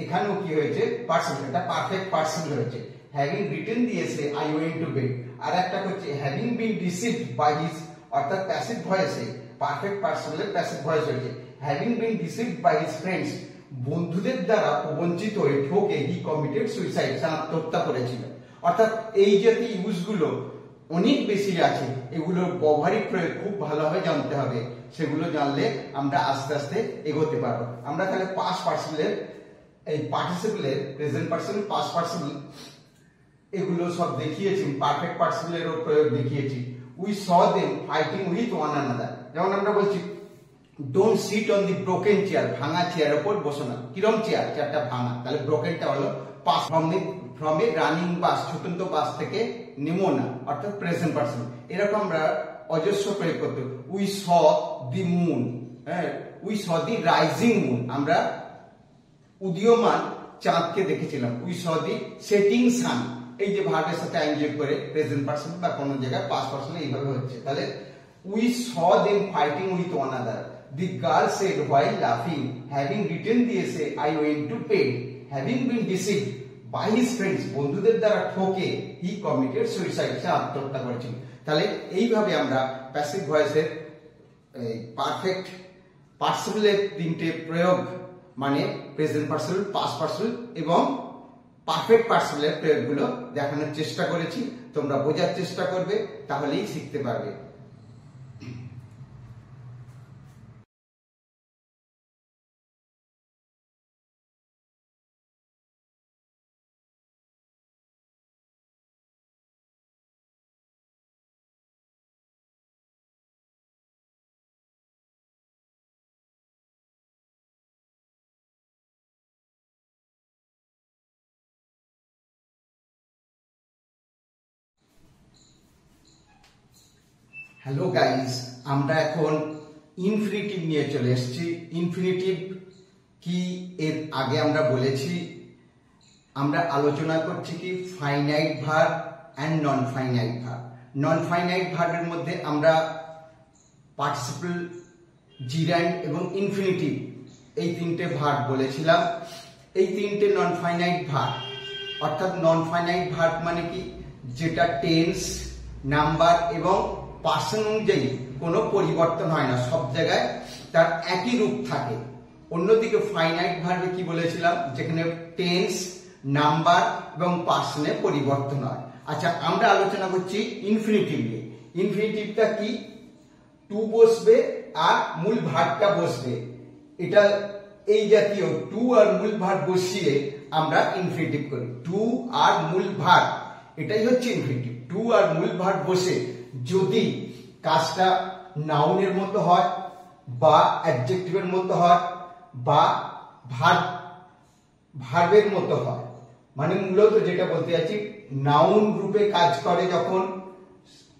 এখানেও কি হয়েছে, পার্সন, এটা পারফেক্ট পার্সন হয়েছে। হ্যাভিং রিটেন দিয়েছে আই ওয়েন্ট টু বেড। আর একটা হচ্ছে having been deceived by his, অর্থাৎ প্যাসিভ ভয়েসে, পারফেক্ট পার্সনের প্যাসিভ ভয়েস হয়েছে। Having been deceived by his friends, বন্ধুদের দ্বারা প্রবঞ্চিত হয়ে ঠকে হি কমিটেড সুইসাইড, আত্মহত্যা করেছিল। অর্থাৎ এই জাতীয় ইউজগুলো অনেক বেশি আছে, এগুলোর ব্যবহারিক প্রয়োগ খুব ভালোভাবে জানতে হবে, সেগুলো জানলে আমরা আস্তে আস্তে এগোতে পারবো। আমরা তাহলে পাস্ট পার্সিবলের, এই পার্টিসিপলের, প্রেজেন্ট পার্সিবল, পাস্ট পার্সিবল এগুলো সব দেখিয়েছি, পারফেক্ট পার্সিবলেরও প্রয়োগ দেখিয়েছি। We saw them fighting with one another, যেমন আমরা বলছি don't sit on the broken chair, ভাঙা চেয়ারের উপর বসো না। কিরম চেয়ার, চেয়ারটা ভাঙা, তাহলে ব্রোকেনটা হলো past, from a running bus, ছুটন্ত বাস থেকে নেমো না, অর্থাৎ প্রেজেন্ট পার্সন। এরকম আমরা অজস্র প্রয়োগ করতে। উই স দি মুন, হ্যাঁ, we saw the rising moon, আমরা উদীয়মান চাঁদকে দেখেছিলাম। উই স দি সেটিং সান, এই যে ভার্বের সাথে আইনযোগ করে প্রেজেন্ট পার্সন বা কোনো জায়গায় পাস্ট পার্সন এইভাবে হচ্ছে। তাহলে we saw them fighting with one another, the girl said while লাফিং, হ্যাভিং রিটেন দিয়েছে I went to bed, having been deceived by his friends, বন্ধুদের দ্বারা ঠকে হি কমিটেড সুইসাইড, সে আত্মহত্যা করেছিল। তাহলে এইভাবে আমরা প্যাসিভ ভয়েসের পারফেক্ট পার্সিবলের তিনটে প্রয়োগ, মানে প্রেজেন্ট পার্সিবল, পাস্ট পার্সিবল এবং পারফেক্ট পার্সিবলের প্রয়োগগুলো দেখানোর চেষ্টা করেছি। তোমরা বোঝার চেষ্টা করবে, তাহলেই শিখতে পারবে। হ্যালো গাইস, আমরা এখন ইনফিনিটিভ নিয়ে চলে এসেছি। ইনফিনিটিভ কি এর আগে আমরা বলেছি, আমরা আলোচনা করছি কি finite verb and non finite verb. Non finite ভার্বের মধ্যে আমরা পার্টিসিপল, জিরান্ড এবং ইনফিনিটিভ এই তিনটে ভার্ব বলেছিলাম। এই তিনটে নন ফাইনাইট ভার্ব, অর্থাৎ নন ফাইনাইট ভার্ব মানে কি, যেটা টেন্স, নাম্বার এবং পার্সন অনুযায়ী কোনো পরিবর্তন হয় না, সব জায়গায় তার একই রূপ থাকে। অন্যদিকে ফাইনাইট ভার্বে কি বলেছিলাম, যেখানে টেন্স, নাম্বার এবং পার্সনে পরিবর্তন হয়। আচ্ছা, আমরা আলোচনা করছি ইনফিনিটিভ নিয়ে। ইনফিনিটিভটা কি, টু বসবে আর মূল ভার্বটা বসবে, এটা এই জাতীয় টু আর মূল ভার্ব বসিয়ে আমরা ইনফিনিটিভ করি। টু আর মূল ভার্ব, এটাই হচ্ছে ইনফিনিটিভ। টু আর মূল ভার্ব বসে যদি কাজটা নাউনের মতো হয় বা অ্যাডজেক্টিভের মতো হয় বা ভার্বের মতো হয়, মানে মূলত যেটা বলতে যাচ্ছি, নাউন রূপে কাজ করে যখন,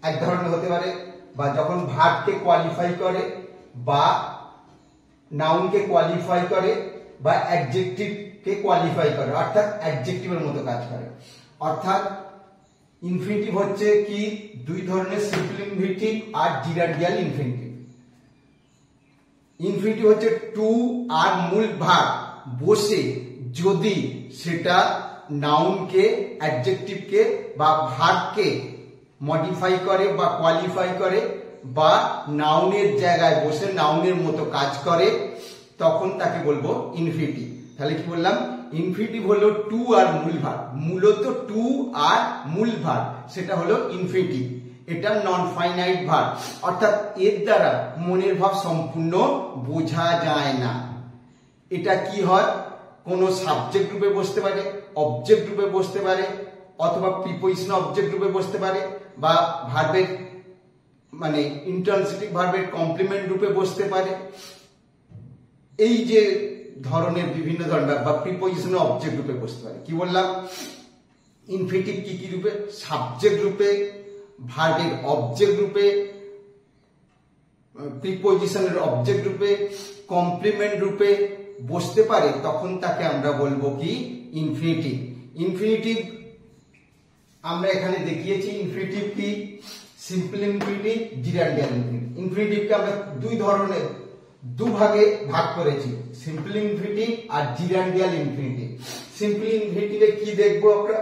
এক ধরনের হতে পারে, বা যখন ভার্বকে কোয়ালিফাই করে বা নাউনকে কোয়ালিফাই করে বা অ্যাডজেক্টিভকে কোয়ালিফাই করে, অর্থাৎ অ্যাডজেক্টিভের মতো কাজ করে। অর্থাৎ ইনফিনিটিভ হচ্ছে কি দুই ধরনের, সিম্পল ইনফিনিটিভ আর জিরান্ডিয়াল ইনফিনিটিভ। ইনফিনিটিভ হচ্ছে টু আর মূল ভার্ব বসে যদি সেটা নাউনকে, অ্যাডজেক্টিভকে বা ভার্বকে মডিফাই করে বা কোয়ালিফাই করে বা নাউনের জায়গায় বসে নাউনের মতো কাজ করে, তখন তাকে বলবো ইনফিনিটিভ। তাহলে কি বললাম, ইনফিনিটিভ হলো টু আর মূল ভার্ব, মূলত টু আর মূল ভার্ব, সেটা হলো ইনফিনিটিভ। এটা নন ফাইনাইট ভার্ব, অর্থাৎ এর দ্বারা মনের ভাব সম্পূর্ণ বোঝা যায় না। এটা কি হয়, কোনো সাবজেক্ট রূপে বসতে পারে, অবজেক্ট রূপে বসতে পারে, অথবা প্রিপোজিশন অবজেক্ট রূপে বসতে পারে, বা ভার্বের মানে ইন্ট্রান্সিটিভ ভার্বের কমপ্লিমেন্ট রূপে বসতে পারে। এই যে ধরনের বিভিন্ন ধরনের বা প্রিপোজিশন অবজেক্ট রূপে বসতে পারে। কি বললাম? ইনফিনিটিভ কি কি রূপে? সাবজেক্ট রূপে, ভার্বের অবজেক্ট রূপে, প্রিপোজিশনের অবজেক্ট রূপে, কমপ্লিমেন্ট রূপে বসতে পারে, তখন তাকে আমরা বলবো কি? ইনফিনিটিভ। ইনফিনিটিভ আমরা এখানে দেখিয়েছি। ইনফিনিটিভ কি? Simple infinitive, gerundial infinitive. ইনফিনিটিভকে আমরা দু ভাগে ভাগ করেছি, সিম্পল ইনফিনিটিভ আর জিরান্ডিয়াল ইনফিনিটিভ। সিম্পল ইনফিনিটিভে কি দেখবো আমরা?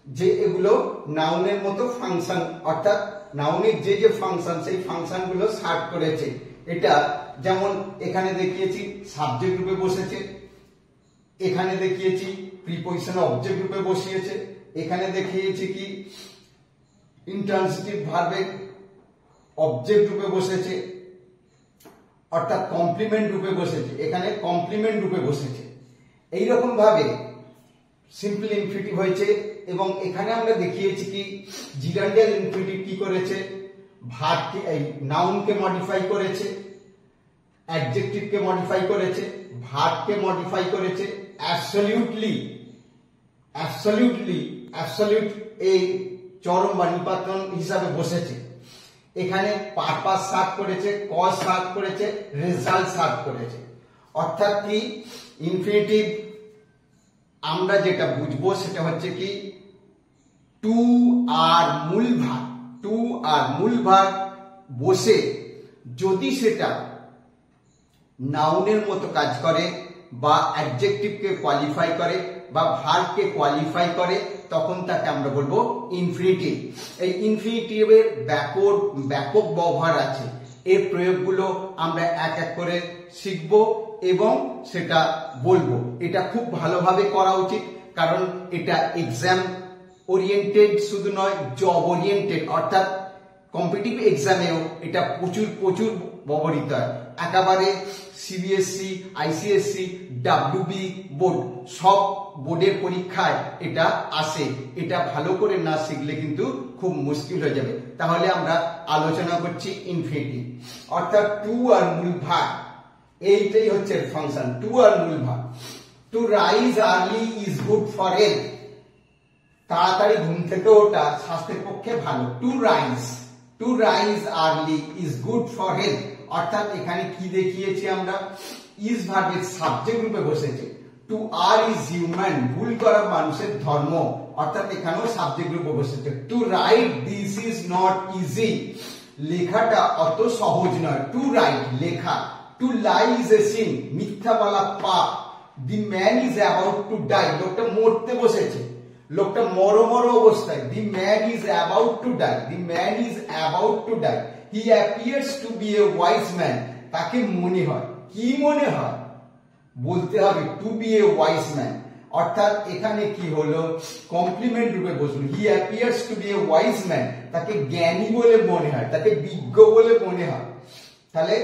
যে এগুলো নাউনের মতো ফাংশন, অর্থাৎ নাউনের যে যে ফাংশন, সেই ফাংশন গুলো সার্ভ করেছে। এটা যেমন এখানে দেখিয়েছি সাবজেক্ট রূপে বসেছে, এখানে দেখিয়েছি প্রিপোজিশন অবজেক্ট রূপে বসিয়েছে, এখানে দেখিয়েছি কি ইন্ট্রান্সিটিভ ভার্বের অবজেক্ট রূপে বসেছে, অর্থাৎ কমপ্লিমেন্ট রূপে বসেছে, এখানে কমপ্লিমেন্ট রূপে বসেছে। এইরকম ভাবে সিম্পল ইনফিনিটিভ হয়েছে। এবং এখানে আমরা দেখিয়েছি কি জিরান্ডিয়াল ইনফিনিটিভ কি করেছে? ভার্বকে, এই নাউনকে মডিফাই করেছে, অ্যাডজেক্টিভকে মডিফাই করেছে, ভার্বকে মডিফাই করেছে, অ্যাবসলিউট এই চরম বা নিপাতন হিসাবে বসেছে। এখানে পারপাস সার্ভ করেছে, কজ সার্ভ করেছে, রেজাল্ট সার্ভ করেছে। অর্থাৎ কি ইনফিনিটিভ আমরা যেটা বুঝবো সেটা হচ্ছে কি টু আর মূল ভার্ব বসে যদি সেটা নাউনের মতো কাজ করে, বা অ্যাডজেক্টিভকে কোয়ালিফাই করে, বা ভার্বকে কোয়ালিফাই করে, তখন তাকে আমরা বলবো ইনফিনিটিভ। এই ইনফিনিটিভের ব্যাপক ব্যবহার আছে। এর প্রয়োগগুলো আমরা এক এক করে শিখব এবং সেটা বলবো। এটা খুব ভালোভাবে করা উচিত, কারণ এটা এক্সাম ওরিয়েন্টেড শুধু নয়, জব ওরিয়েন্টেড, অর্থাৎ কম্পিটিটিভ এক্সামেও এটা প্রচুর ব্যবহৃত হয়। একেবারে সিবিএসসি, আইসিএসসি, ডাব্লিউবি বোর্ড, সব বোর্ডের পরীক্ষায় এটা আসে। এটা ভালো করে না শিখলে কিন্তু খুব মুশকিল হয়ে যাবে। তাহলে আমরা আলোচনা করছি ইনফিনিটিভ, অর্থাৎ টু আর মূল ভার্ব, এইটাই হচ্ছে ফাংশন, টু আর মূল verb. To rise early is good for health, তাড়াতাড়ি ঘুম থেকে ওঠা স্বাস্থ্যের পক্ষে ভালো। To rise early is good for health, অর্থাৎ এখানে কি দেখিয়েছি আমরা? ইজ ভার্বের সাবজেক্ট রূপে বসেছে। টু আর ইজ হিউম্যান, ভুল করা মানুষের ধর্ম, অর্থাৎ এখানেও সাবজেক্ট রূপে বসেছে। To write this is not easy, লেখাটা অত সহজ নয়। টু রাইট লেখা। To lie is a sin, মিথ্যা বলা পাপ। The man is about to die, লোকটা মরতে বসেছে, লোকটা মর অবস্থায়। The man is about to die, the man is about to die. He appears to be a wise man, তাকে মনে হয়। কি মনে হয়? বলতে হবে to be a wise man, অর্থাৎ এখানে কি হলো? কমপ্লিমেন্ট রূপে বসলো। He appears to be a wise man, তাকে জ্ঞানী বলে মনে হয়, তাকে বিজ্ঞ বলে মনে হয়। তাহলে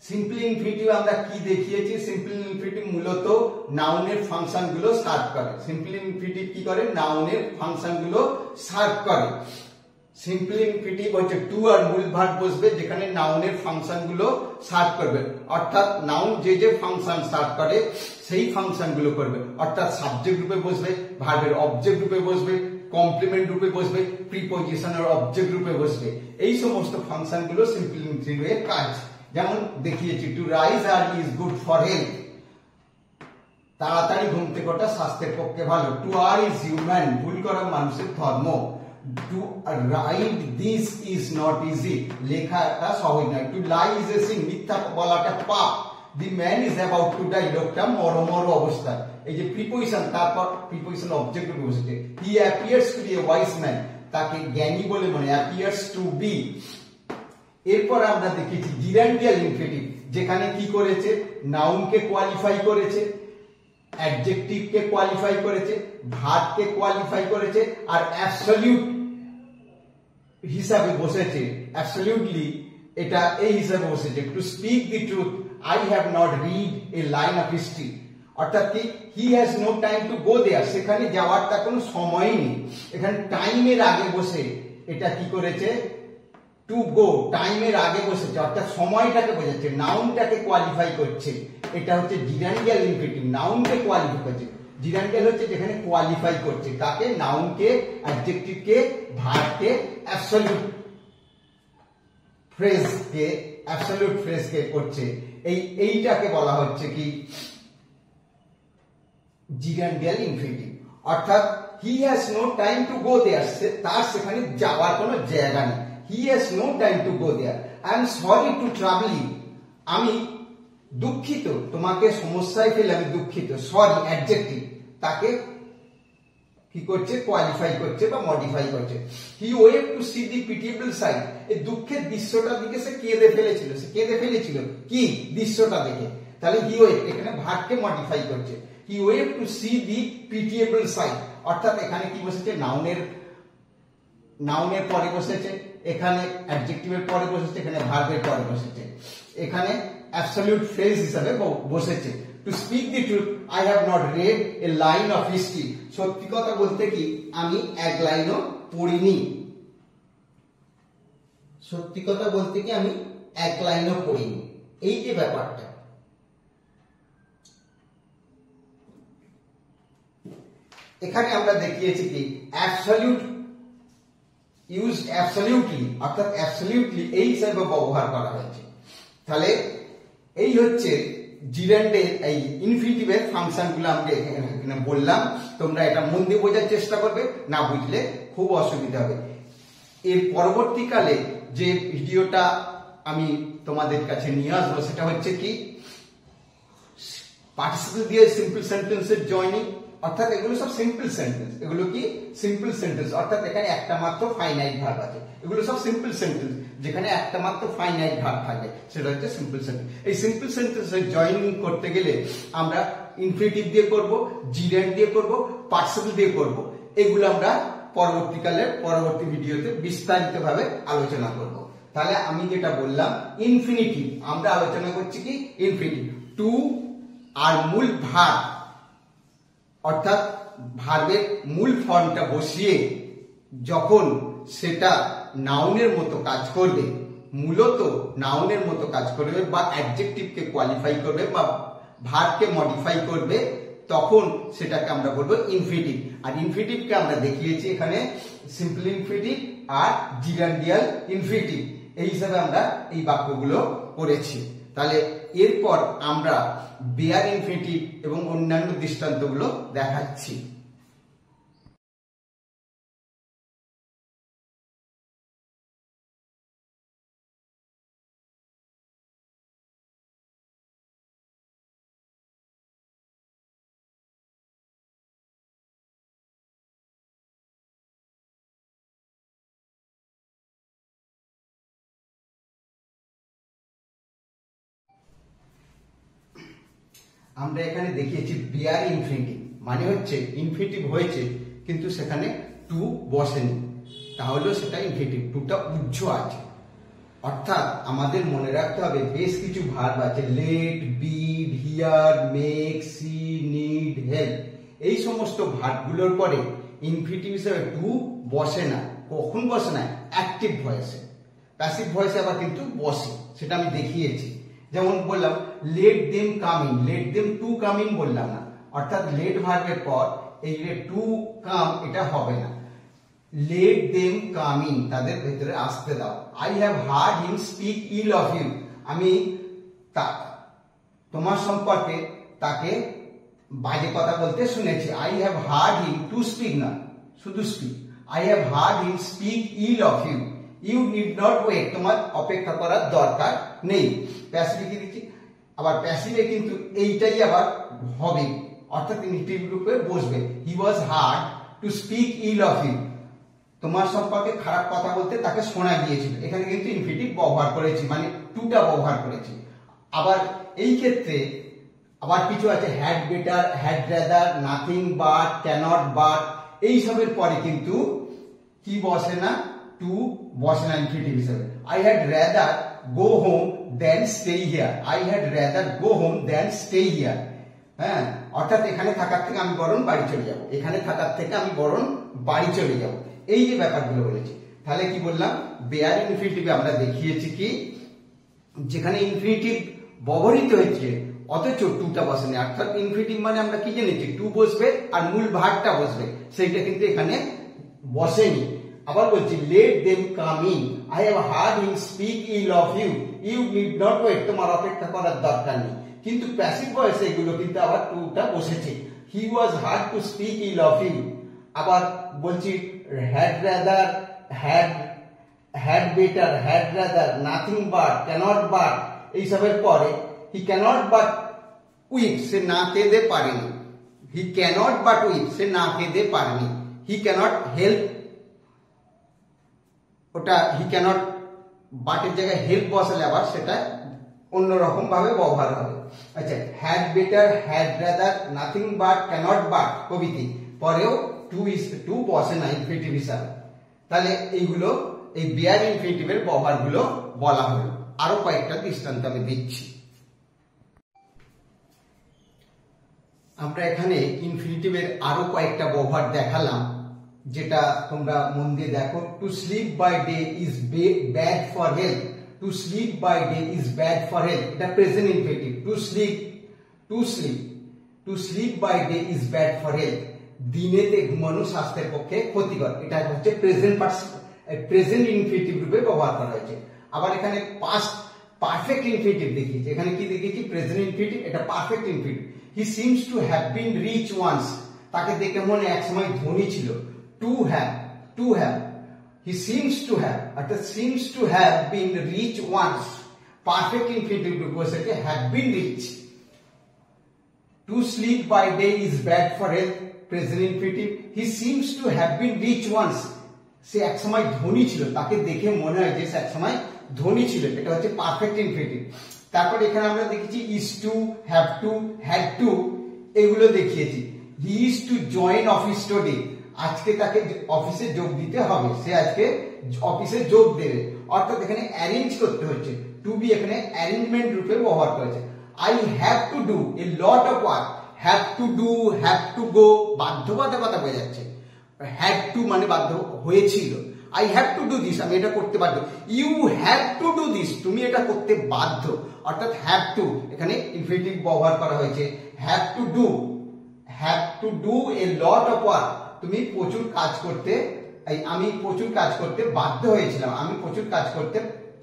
সিম্পল ইনফিনিটিভ আমরা কি দেখিয়েছি? সিম্পল ইনফিনিটিভ মূলত নাউনের ফাংশন গুলো সার্ভ করে। সিম্পল ইনফিনিটিভ কি করে? নাউনের ফাংশন গুলো সার্ভ করে। সিম্পল ইনফিনিটিভ হচ্ছে টু আর মূল ভার্ব বসবে, যেখানে নাউনের ফাংশন গুলো সার্ভ করবে, অর্থাৎ নাউন যে যে ফাংশন সার্ভ করে সেই ফাংশন গুলো করবে। অর্থাৎ সাবজেক্ট রূপে বসবে, ভার্বের অবজেক্ট রূপে বসবে, কমপ্লিমেন্ট রূপে বসবে, প্রিপোজিশনের অবজেক্ট রূপে বসবে। এই সমস্ত ফাংশন গুলো সিম্পল ইনফিনিটিভের কাজ। যেমন দেখিয়েছি to rise early is good for health, তাড়াতাড়ি ঘুম থেকে ওঠা স্বাস্থ্যের পক্ষে ভালো। টু আর ইজ হিউম্যান, ভুল করা মানুষের ধর্ম। To write this is not easy, লেখাটা সহজ নয়। To lie is a sin, মিথ্যা বলাটা পাপ। The man is about to die, লোকটা মর অবস্থায়। এই যে প্রিপোজিশন, তারপর প্রিপোজিশন অবজেক্ট রূপে বসেছে। He appears to be a wise man, তাকে জ্ঞানী বলে মনে, অ্যাপিয়ার্স টু বি। এরপর আমরা দেখেছি জিরান্ডিয়াল ইনফিনিটিভ, যেখানে কি করেছে? নাউনকে কোয়ালিফাই করেছে, অ্যাডজেক্টিভকে কোয়ালিফাই করেছে, ভার্বকে কোয়ালিফাই করেছে, আর অ্যাবসলিউট হিসাবে বসেছে। অ্যাবসলিউটলি এটা এই হিসাবে বসেছে। To speak the truth, I have not read a line of history, অর্থাৎ কি he has no time to go there, সেখানে যাওয়ার তার কোনো সময়ই নেই। এখানে টাইমের আগে বসে এটা কি করেছে, টু গো টাইমের আগে বসেছে, অর্থাৎ সময়টাকে বোঝাচ্ছে, নাউনটাকে কোয়ালিফাই করছে। এটা হচ্ছে জিরান্ডিয়াল ইনফিনিটিভ, নাউনকে কোয়ালিফাই করছে। জিরান্ডিয়াল হচ্ছে যেখানে কোয়ালিফাই করছে কাকে, নাউনকে, অ্যাডজেক্টিভকে, ভার্বকে, অ্যাবসলিউট ফ্রেজকে করছে। এইটাকে বলা হচ্ছে কি জিরান্ডিয়াল ইনফিনিটিভ। অর্থাৎ he has no time to go there, তার সেখানে যাওয়ার কোনো জায়গা নেই। He has no time to go there. I am sorry to trouble you, আমি দুঃখিত, তোমাকে সমস্যায় ফেলে আমি দুঃখিত। সরি অ্যাডজেক্টিভ, তাকে কি করছে, কোয়ালিফাই করছে বা মডিফাই করছে। হি ওয়েভ টু সি দি পিটিয়েবল সাইড, এই দুঃখের দৃশ্যটার দিকে সে কেঁদে ফেলেছিল, কি দৃশ্যটা দেখে। তাহলে হি ওয়েভ এখানে ভার্বকে মডিফাই করছে। হি ওয়েভ টু সি দি পিটিয়েবল সাইড, অর্থাৎ এখানে কি বসেছে, নাউনের পরে বসেছে, এখানে অ্যাডজেক্টিভের পরে বসেছে, এখানে ভার্বের পরে বসেছে, এখানে অ্যাবসলিউট ফ্রেজ হিসাবে বসেছে। To speak the truth, I have not red A line of history, সত্যি কথা বলতে কি আমি এক লাইনও পড়িনি। সত্যি কথা বলতে কি আমি এক লাইনও পড়িনি, এই যে ব্যাপারটা। এখানে আমরা দেখিয়েছি কি অ্যাবসলিউট ইউজ অ্যাবসলিউটলি, অর্থাৎ অ্যাবসলিউটলি এই হিসাবে ব্যবহার করা হয়েছে। তাহলে এই হচ্ছে জিরান্ডের এই ইনফিনিটিভের ফাংশনগুলো আমরা এখানে বললাম। তোমরা এটা মন দিয়ে বোঝার চেষ্টা করবে, না বুঝলে খুব অসুবিধা হবে। এর পরবর্তীকালে যে ভিডিওটা আমি তোমাদের কাছে নিয়ে আসবো সেটা হচ্ছে কি পার্টিসিপল দিয়ে সিম্পল সেন্টেন্সের জয়নিং, অর্থাৎ এগুলো সব সিম্পল সেন্টেন্স। এগুলো কি সিম্পল সেন্টেন্স, অর্থাৎ এখানে একটা মাত্র ফাইনাইট ভার্ব আছে। এগুলো সব সিম্পল সেন্টেন্স যেখানে একটা মাত্র ফাইনাইট ভার্ব থাকে, সেটা হচ্ছে সিম্পল সেন্টেন্স। এই সিম্পল সেন্টেন্সের জয়েনিং করতে গেলে আমরা ইনফিনিটিভ দিয়ে করব, জিরান্ড দিয়ে করব, পার্টিসিপল দিয়ে করব। এগুলো আমরা পরবর্তী ভিডিওতে বিস্তারিতভাবে আলোচনা করব। তাহলে আমি যেটা বললাম ইনফিনিটিভ, আমরা আলোচনা করছি কি ইনফিনিটিভ, টু আর মূল ভার্ব, অর্থাৎ ভার্বের মূল ফর্মটা বসিয়ে যখন সেটা নাউনের মতো কাজ করবে, মূলত নাউনের মতো কাজ করবে বা অ্যাডজেক্টিভকে কোয়ালিফাই করবে বা ভার্বকে মডিফাই করবে, তখন সেটাকে আমরা বলবো ইনফিনিটিভ। আর ইনফিনিটিভকে আমরা দেখিয়েছি এখানে সিম্পল ইনফিনিটিভ আর জিরান্ডিয়াল ইনফিনিটিভ, এই হিসাবে আমরা এই বাক্যগুলো করেছি। তাহলে এরপর আমরা বেয়ার ইনফিনিটিভ এবং অন্যান্য দৃষ্টান্তগুলো দেখাচ্ছি। আমরা এখানে দেখিয়েছি বেয়ার ইনফিনিটিভ, মানে হচ্ছে ইনফিনিটিভ হয়েছে কিন্তু সেখানে টু বসেনি, তাহলেও সেটা ইনফিনিটিভ, টুটা উজ্জ আছে। অর্থাৎ আমাদের মনে রাখতে হবে বেশ কিছু ভার্ব আছে, let, bid, hear, make, see, need, help, এই সমস্ত ভার্বগুলোর পরে ইনফিনিটিভ হিসেবে টু বসে না। কখন বসে না? অ্যাক্টিভ ভয়েসে। প্যাসিভ ভয়েসে আবার কিন্তু বসে, সেটা আমি দেখিয়েছি। যেমন বললাম let them come in, let them to come in বললাম না, অর্থাৎ লেট ভার্বের পর এই যে টু কাম এটা হবে না। লেট দেম কাম ইন, তাদের ভেতরে আসতে দাও। I have heard him speak ill of you, আমি তোমার সম্পর্কে তাকে বাজে কথা বলতে শুনেছি। I have heard him, to speak না, শুধু speak. I have heard him speak ill of you, you need not wait, তোমার অপেক্ষা করার দরকার নেই। প্যাসিভে কি দিচ্ছি, আবার প্যাসিভে কিন্তু এইটাই আবার হবে, অর্থাৎ ইনফিনিটিভ রূপে বসবে। He was heard to speak ill of you, তোমার সম্পর্কে খারাপ কথা বলতে তাকে শোনা গিয়েছিল। এখানে কিন্তু ইনফিনিটিভ ব্যবহার করেছি, মানে টুটা ব্যবহার করেছি। আবার এই ক্ষেত্রে আবার কিছু আছে had better, had rather, nothing but, cannot but, এই সবের পরে কিন্তু কি বসে না, টু বসে না ইনফিনিটিভ হিসেবে। I had rather go home than stay here, I had rather go home than stay here, হ্যাঁ, অর্থাৎ এখানে থাকার থেকে আমি বরং বাড়ি চলে যাব, এখানে থাকার থেকে আমি বরং বাড়ি চলে যাব, এই যে ব্যাপারগুলো বলেছি। তাহলে কি বললাম, বেয়ার ইনফিনিটিভে আমরা দেখিয়েছি কি যেখানে ইনফিনিটিভ ব্যবহৃত হয়েছে অথচ টুটা বসেনি, অর্থাৎ ইনফিনিটিভ মানে আমরা কি জেনেছি টু বসবে আর মূল ভার্বটা বসবে, সেইটা কিন্তু এখানে বসেনি। আবার বলছি let them come in, I have heard him speak ill of you, you need not wait, তোমার অপেক্ষা করার দরকার নেই। কিন্তু প্যাসিভ ভয়েসে এগুলো কিন্তু আবার টুটা বসেছে, he was heard to speak ill of you. আবার বলছি had rather, had better, had rather, nothing but, cannot but, এইসবের পরে হি ক্যানট বাট উইপ, সে না কেঁদে পারেনি, হি ক্যানট বাট উইপ, সে না কেঁদে পারেনি, হি ক্যানট হেল্প, ওটা হি ক্যানট বাটের জায়গায় হেল্প বসালে আবার সেটা অন্যরকম ভাবে ব্যবহার হবে। আচ্ছা, had better, had rather, nothing but, cannot but প্রভৃতি পরেও টু বসে না ইনফিনিটিভ হিসাবে। তাহলে এইগুলো এই বেয়ার ইনফিনিটিভের ব্যবহারগুলো বলা হলো। আরো কয়েকটা দৃষ্টান্ত আমি দিচ্ছি। আমরা এখানে ইনফিনিটিভের আরো কয়েকটা ব্যবহার দেখালাম, যেটা তোমরা মন দিয়ে দেখো। To sleep by day is bad for health, to sleep by day is bad for health, এটা present infinitive. To sleep by day is bad for health, দিনেতে ঘুমানো স্বাস্থ্যের পক্ষে ক্ষতিকর, এটা হচ্ছে প্রেজেন্ট ইনফিনিটিভ রূপে ব্যবহার করা হয়েছে। আবার এখানে পাস্ট পারফেক্ট ইনফিনিটিভ দেখিয়েছে, এখানে কি দেখিয়েছি প্রেজেন্ট ইনফিনিটিভ, এটা perfect infinitive. He seems to have been rich once, তাকে দেখে মনে এক সময় ধনী ছিল। To have, he seems to have, অর্থাৎ seems to have been rich once, perfect infinitive রূপে বসেছে have been rich. To sleep by day is bad for health, present infinitive. He seems to have been rich once, সে এক সময় ধনী ছিল, তাকে দেখে মনে হয় যে সে এক সময় ধনী ছিল, এটা হচ্ছে পারফেক্ট ইনফিনিটিভ। তারপর এখানে আমরা দেখেছি is to, have to, had to, এগুলো দেখিয়েছি। He is to join office today, আজকে তাকে অফিসে যোগ দিতে হবে, সে আজকে অফিসে যোগ দেবে, অর্থাৎ এখানে অ্যারেঞ্জ করতে হচ্ছে। টু বি এখানে অ্যারেঞ্জমেন্ট রূপে ব্যবহার করেছে। I have to do a lot of work, have to do, have to go, বাধ্যবাধকতা বোঝাচ্ছে। হ্যাভ টু মানে বাধ্য হয়েছিল, I have to do this, আমি এটা করতে বাধ্য। You have to do this, তুমি এটা করতে বাধ্য, অর্থাৎ হ্যাভ টু এখানে ইনফিনিটিভ ব্যবহার করা হয়েছে। Have to do a lot of work, তুমি প্রচুর কাজ করতে, আমি প্রচুর কাজ করতে বাধ্য হয়েছিলাম, আমি প্রচুর কাজ করতে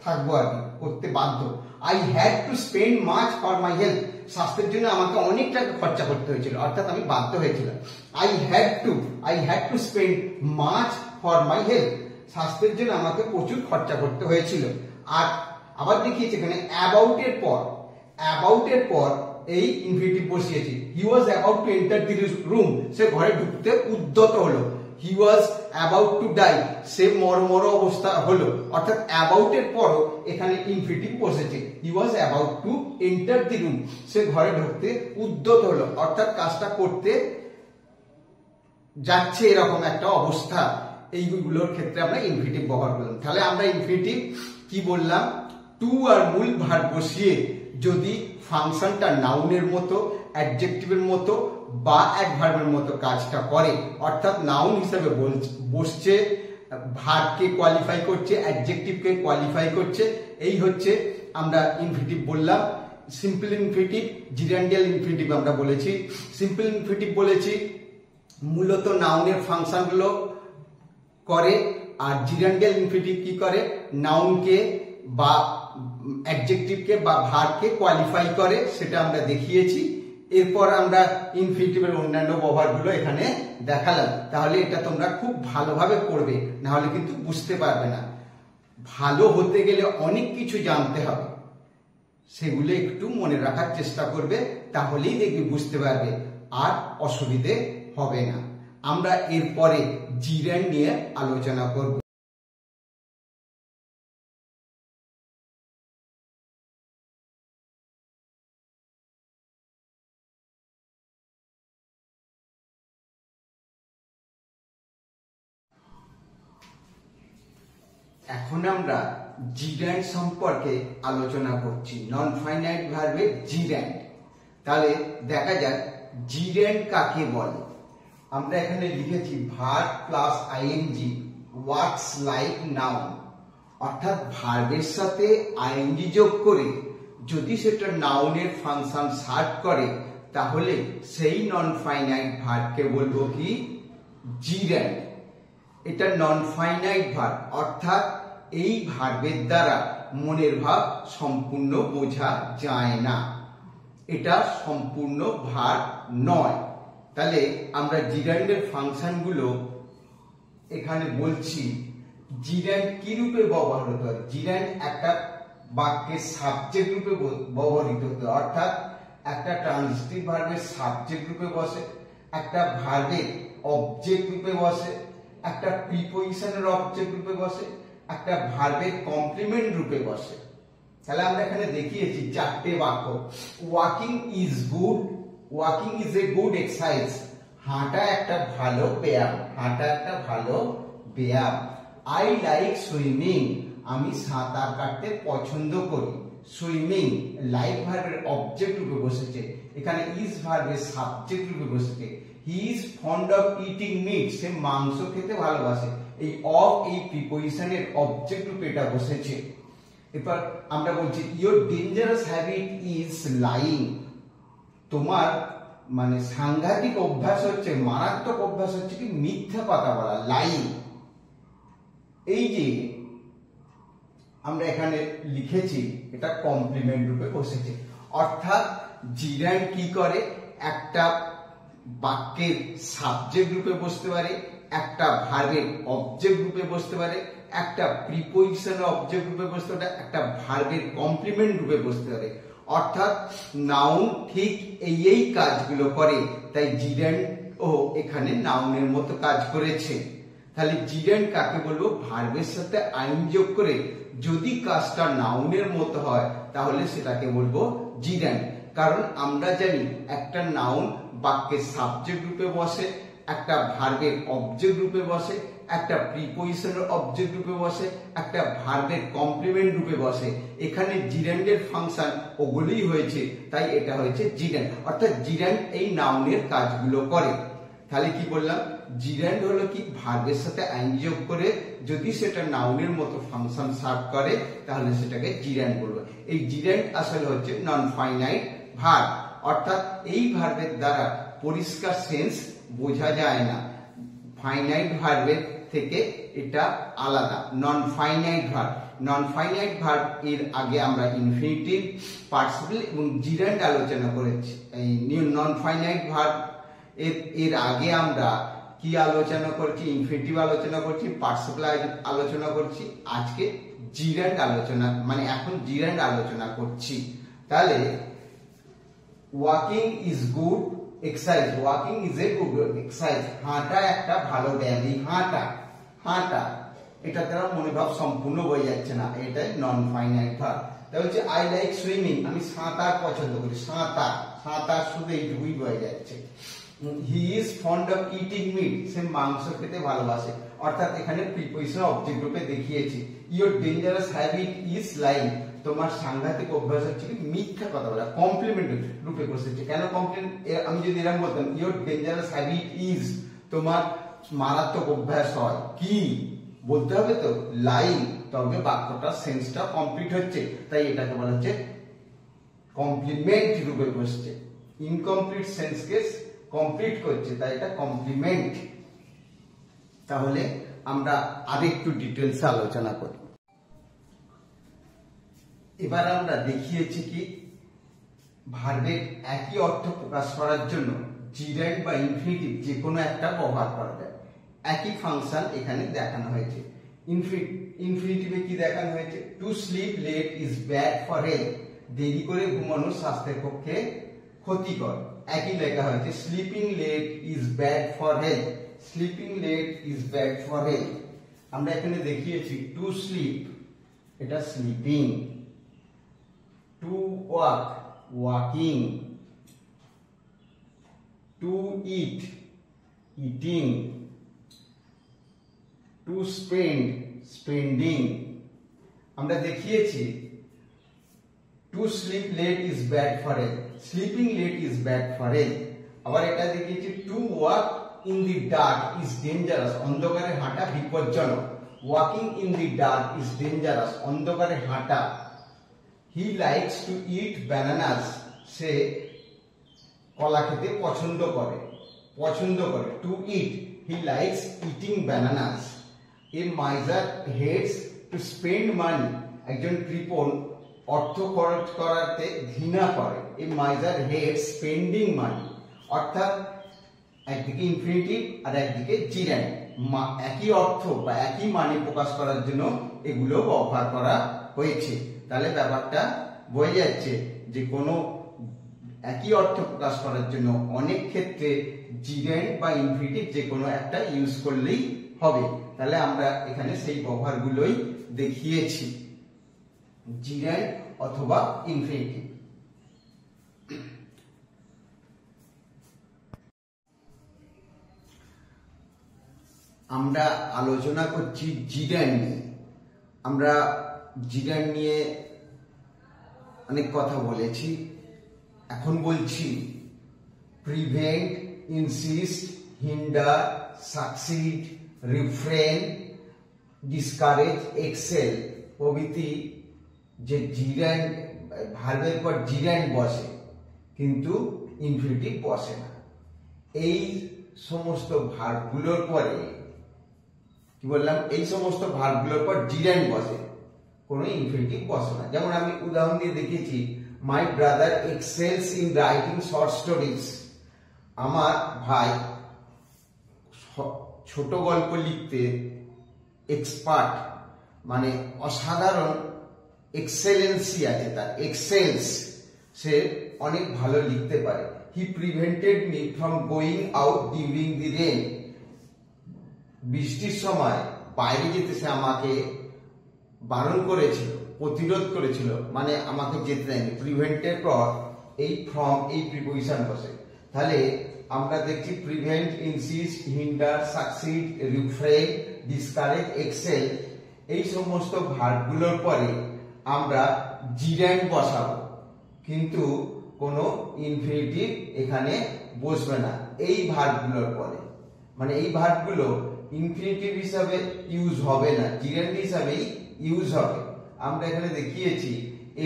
থাকবো আর কি, করতে বাধ্য। I had to spend much for my health, স্বাস্থ্যের জন্য আমাকে অনেক টাকা খরচা করতে হয়েছিল, অর্থাৎ আমি বাধ্য হয়েছিলাম। I had to spend much for my health, স্বাস্থ্যের জন্য আমাকে প্রচুর খরচা করতে হয়েছিল। আর আবার দেখিয়েছি এখানে অ্যাবাউট এর পর এই ইনফিনিটিভ বসিয়েছি। He was about to enter the room, সে ঘরে ঢুকতে উদ্যত হলো। He was about to die, সে মরমর অবস্থা হলো, অর্থাৎ অ্যাবাউট এর পরও এখানে ইনফিনিটিভ বসেছে। He was about to enter the room, সে ঘরে ঢুকতে উদ্যত হলো, অর্থাৎ কাজটা করতে যাচ্ছে এরকম একটা অবস্থা। এইগুলোর ক্ষেত্রে আমরা ইনফিনিটিভ ব্যবহার করলাম। তাহলে আমরা ইনফিনিটিভ কি বললাম, টু আর মূল ভার্ব বসিয়ে যদি ফাংশনটা নাউনের মতো, অ্যাডজেক্টিভের মতো বা অ্যাডভার্বের মতো কাজটা করে, অর্থাৎ নাউন হিসেবে বসছে, ভার্বকে কোয়ালিফাই করছে, অ্যাডজেক্টিভকে কোয়ালিফাই করছে, এই হচ্ছে আমরা ইনফিনিটিভ বললাম। সিম্পল ইনফিনিটিভ, জিরান্ডিয়াল ইনফিনিটিভ আমরা বলেছি। সিম্পল ইনফিনিটিভ বলেছি মূলত নাউনের ফাংশনগুলো করে, আর জিরান্ডিয়াল ইনফিনিটিভ কি করে, নাউনকে বা অ্যাডজেক্টিভকে বা ভার্বকে কোয়ালিফাই করে, সেটা আমরা দেখিয়েছি। এরপর আমরা ইনফিনিটিভের অন্যান্য ব্যবহারগুলো এখানে দেখালাম। তাহলে এটা তোমরা খুব ভালোভাবে পড়বে, না হলে কিন্তু বুঝতে পারবে না। ভালো হতে গেলে অনেক কিছু জানতে হবে, সেগুলো একটু মনে রাখার চেষ্টা করবে, তাহলেই দেখবি বুঝতে পারবে, আর অসুবিধে হবে না। আমরা এরপরে জিরান্ড নিয়ে আলোচনা করব। এখন আমরা জিরান্ড সম্পর্কে আলোচনা করছি, নন ফাইনাইট ভার্বের জিরান্ড। তাহলে দেখা যাক জিরেন্ড কাকে বলে। আমরা এখানে লিখেছি verb plus ING works like noun, অর্থাৎ ভার্বের সাথে আইএনজি যোগ করে যদি সেটা নাউনের ফাংশন সার্ভ করে তাহলে সেই নন ফাইনাইট ভার্বকে বলবো কি জিরেন্ড। এটা নন ফাইনাইট ভার্ব, অর্থাৎ এই ভার্বের দ্বারা মনের ভাব সম্পূর্ণ বোঝা যায় না, এটা সম্পূর্ণ ভার্ব নয়। তাহলে আমরা জিরেন্ডের ফাংশনগুলো এখানে বলছি। জিরেন্ড কি রূপে ব্যবহার হতে হয়? জিরেন্ড একটা বাক্যের সাবজেক্ট রূপে ব্যবহৃত হতে হয়, অর্থাৎ একটা ট্রান্সিটিভ ভার্বের সাবজেক্ট রূপে বসে, একটা ভার্বের অবজেক্ট রূপে বসে, একটা প্রিপোজিশনের অবজেক্ট রূপে বসে, একটা ভার্বের কমপ্লিমেন্ট রূপে বসে। তাহলে আমরা এখানে দেখিয়েছি চারটে বাক্য। Walking is good, walking is a good exercise, হাঁটা একটা ভালো ব্যায়াম, হাঁটা একটা ভালো ব্যায়াম। আই লাইক সুইমিং, আমি সাঁতার কাটতে পছন্দ করি। সুইমিং লাইক ভার্বের অবজেক্ট রূপে বসেছে, এখানে ইজ ভার্বের সাবজেক্ট রূপে বসেছে। He is fond of eating meat, সে মাংস খেতে ভালোবাসে। এই অফ এই প্রিপোজিশনের অবজেক্ট রূপে এটা বসেছে। এবার আমরা বলছি your dangerous habit is lying, তোমার মানে সাংঘাতিক অভ্যাস হচ্ছে, মারাত্মক অভ্যাস হচ্ছে কি মিথ্যা কথা বলা, লাইং। এই যে আমরা এখানে লিখেছি এটা কমপ্লিমেন্ট রূপে বসেছে, অর্থাৎ জিরেন্ড কি করে একটা বাক্যের সাবজেক্ট রূপে বসতে পারে, একটা ভার্বের অবজেক্ট রূপে বসতে পারে, একটা প্রিপোজিশনের অবজেক্ট রূপে বসতে পারে, একটা ভার্বের কমপ্লিমেন্ট রূপে বসতে পারে। অর্থাৎ নাউন ঠিক এই কাজগুলো করে, তাই জিরেন্ড ও এখানে নাউনের মতো কাজ করেছে। তাহলে জিরেন্ড কাকে বলবো? ভার্বের সাথে আইন যোগ করে যদি কাজটা নাউনের মতো হয় তাহলে সেটাকে বলবো জিরেন্ড। কারণ আমরা জানি একটা নাউন বাক্যের সাবজেক্ট রূপে বসে, একটা ভার্বের অবজেক্ট রূপে বসে, একটা প্রিপোজিশনের অবজেক্ট রূপে বসে, একটা ভার্বের কমপ্লিমেন্ট রূপে বসে। এখানে জিরেন্ডের ফাংশন ওগুলোই হয়েছে, তাই এটা হয়েছে জিরেন্ড। অর্থাৎ জিরেন্ড এই নাউনের কাজগুলো করে। তাহলে কি বললাম? জিরেন্ড হলো কি ভার্বের সাথে আইন যোগ করে যদি সেটা নাউনের মতো ফাংশন সার্ভ করে তাহলে সেটাকে জিরেন্ড বলবো। এই জিরেন্ড আসলে হচ্ছে নন ফাইনাইট ভার্ব, অর্থাৎ এই ভার্বের দ্বারা পরিষ্কার সেন্স বোঝা যায় না। ফাইনাইট ভার্বের থেকে এটা আলাদা, নন ফাইনাইট ভার্ব। নন ফাইনাইট ভার্ব এর আগে আমরা ইনফিনিটিভ, পার্টিসিপল এবং জিরেন্ড আলোচনা করেছি। এই নন ফাইনাইট ভার্ব এর আগে আমরা কি আলোচনা করছি? ইনফিনিটিভ আলোচনা করছি, পার্টিসিপল আলোচনা করছি, আজকে জিরেন্ড আলোচনা মানে এখন জিরেন্ড আলোচনা করছি। তাহলে walking is good exercise, walking is a good exercise, হাঁটা একটা ভালো ব্যায়াম। এই হাঁটা হাঁটা এটা দ্বারা মনোভাব সম্পূর্ণ হয়ে যাচ্ছে না, এটাই নন ফাইনাইট ভার্ব। তাই হচ্ছে আই লাইক সুইমিং, আমি সাঁতার পছন্দ করি। সাঁতার সাঁতার শুধু এইটুকুই হয়ে যাচ্ছে। He is fond of eating meat, সে মাংস খেতে ভালোবাসে। অর্থাৎ এখানে প্রিপোজিশন অবজেক্ট রূপে দেখিয়েছি। Your dangerous habit is lying, তোমার সাংঘাতিক অভ্যাস হচ্ছে কি মিথ্যা কথা বলা। কমপ্লিমেন্ট রূপে বসেছে। কেন কমপ্লিমেন্ট? আমি যদি এরকম বলতাম ইওর ডেঞ্জারাস হ্যাবিট ইজ, তোমার মারাত্মক অভ্যাস হয় কি বলতে হবে তো লাইং, তবে বাক্যটার সেন্সটা কমপ্লিট হচ্ছে, তাই এটাকে বলা হচ্ছে কমপ্লিমেন্ট রূপে বসছে। ইনকমপ্লিট সেন্সকে কমপ্লিট করছে, তাই এটা কমপ্লিমেন্ট। তাহলে আমরা আরেকটু ডিটেলস আলোচনা করি। এবার আমরা দেখিয়েছি কি ভার্বের একই অর্থ প্রকাশ করার জন্য জিরেন্ড বা ইনফিনিটিভ যে কোনো একটা ব্যবহার করা যায়। একই ফাংশন এখানে দেখানো হয়েছে। ইনফিনিটিভে কি দেখানো হয়েছে? To sleep late is bad for health, দেরি করে ঘুমানো স্বাস্থ্যের পক্ষে ক্ষতিকর। একই লেখা হয়েছে sleeping late is bad for health, sleeping late is bad for health. আমরা এখানে দেখিয়েছি টু স্লিপ, এটা sleeping, to walk walking, to eat eating, to spend spending. আমরা দেখিয়েছি to sleep late is bad for health, sleeping late is bad for health. আবার এটা দেখিয়েছি to walk in the dark is dangerous, অন্ধকারে হাঁটা বিপজ্জনক। Walking in the dark is dangerous, অন্ধকারে হাঁটা। He likes to eat bananas, সে কলা খেতে পছন্দ করে। To eat, he likes eating bananas. A miser hates to spend money, একজন কৃপণ অর্থ খরচ করাতে ঘৃণা করে। A miser hates spending money, অর্থাৎ একদিকে ইনফিনিটিভ আর একদিকে জিরান্ড, একই অর্থ বা একই মানে প্রকাশ করার জন্য এগুলো ব্যবহার করা হয়েছে। তাহলে ব্যাপারটা বোঝা যাচ্ছে যে কোনো একই অর্থ প্রকাশ করার জন্য অনেক ক্ষেত্রে জিরান্ড বা ইনফিনিটিভ যে কোনো একটা ইউজ করলেই হবে। তাহলে আমরা এখানে সেই ব্যবহারগুলোই দেখিয়েছি, জিরান্ড অথবা ইনফিনিটিভ। আমরা আলোচনা করছি জিরান্ড নিয়ে। আমরা জিরান্ড নিয়ে অনেক কথা বলেছি, এখন বলছি prevent, insist, hinder, succeed, refrain, discourage, excel প্রভৃতি যে জিরান্ড ভার্বের পর জিরান্ড বসে কিন্তু ইনফিনিটিভ বসে না, এই সমস্ত ভার্বগুলোর পরে কি বললাম, এই সমস্ত ভার্বগুলোর পর জিরান্ড বসে, কোনো ইনফিনিটিভ বসে না। যেমন আমি উদাহরণ দিয়ে দেখিয়েছি, my brother excels in writing short stories, আমার ভাই ছোট গল্প লিখতে এক্সপার্ট, মানে অসাধারণ এক্সেলেন্সি আছে তার, এক্সেলস, সে অনেক ভালো লিখতে পারে। He prevented me from going out during the rain, বৃষ্টির সময় বাইরে যেতে সে আমাকে বারণ করেছিল, প্রতিরোধ করেছিল, মানে আমাকে যেতে দেয়নি। প্রিভেন্টের পর এই ফ্রম, এই প্রিপোজিশন বসে। তাহলে আমরা দেখছি prevent, insist, hinder, succeed, refrain, discourage, excel, এই সমস্ত ভার্বগুলোর পরে আমরা জিরান্ড বসাবো, কিন্তু কোনো ইনফিনিটিভ এখানে বসবে না এই ভার্বগুলোর পরে, মানে এই ভার্বগুলো ইনফিনিটিভ হিসাবে ইউজ হবে না, জিরান্ড হিসাবেই ইউজ হবে। আমরা এখানে দেখিয়েছি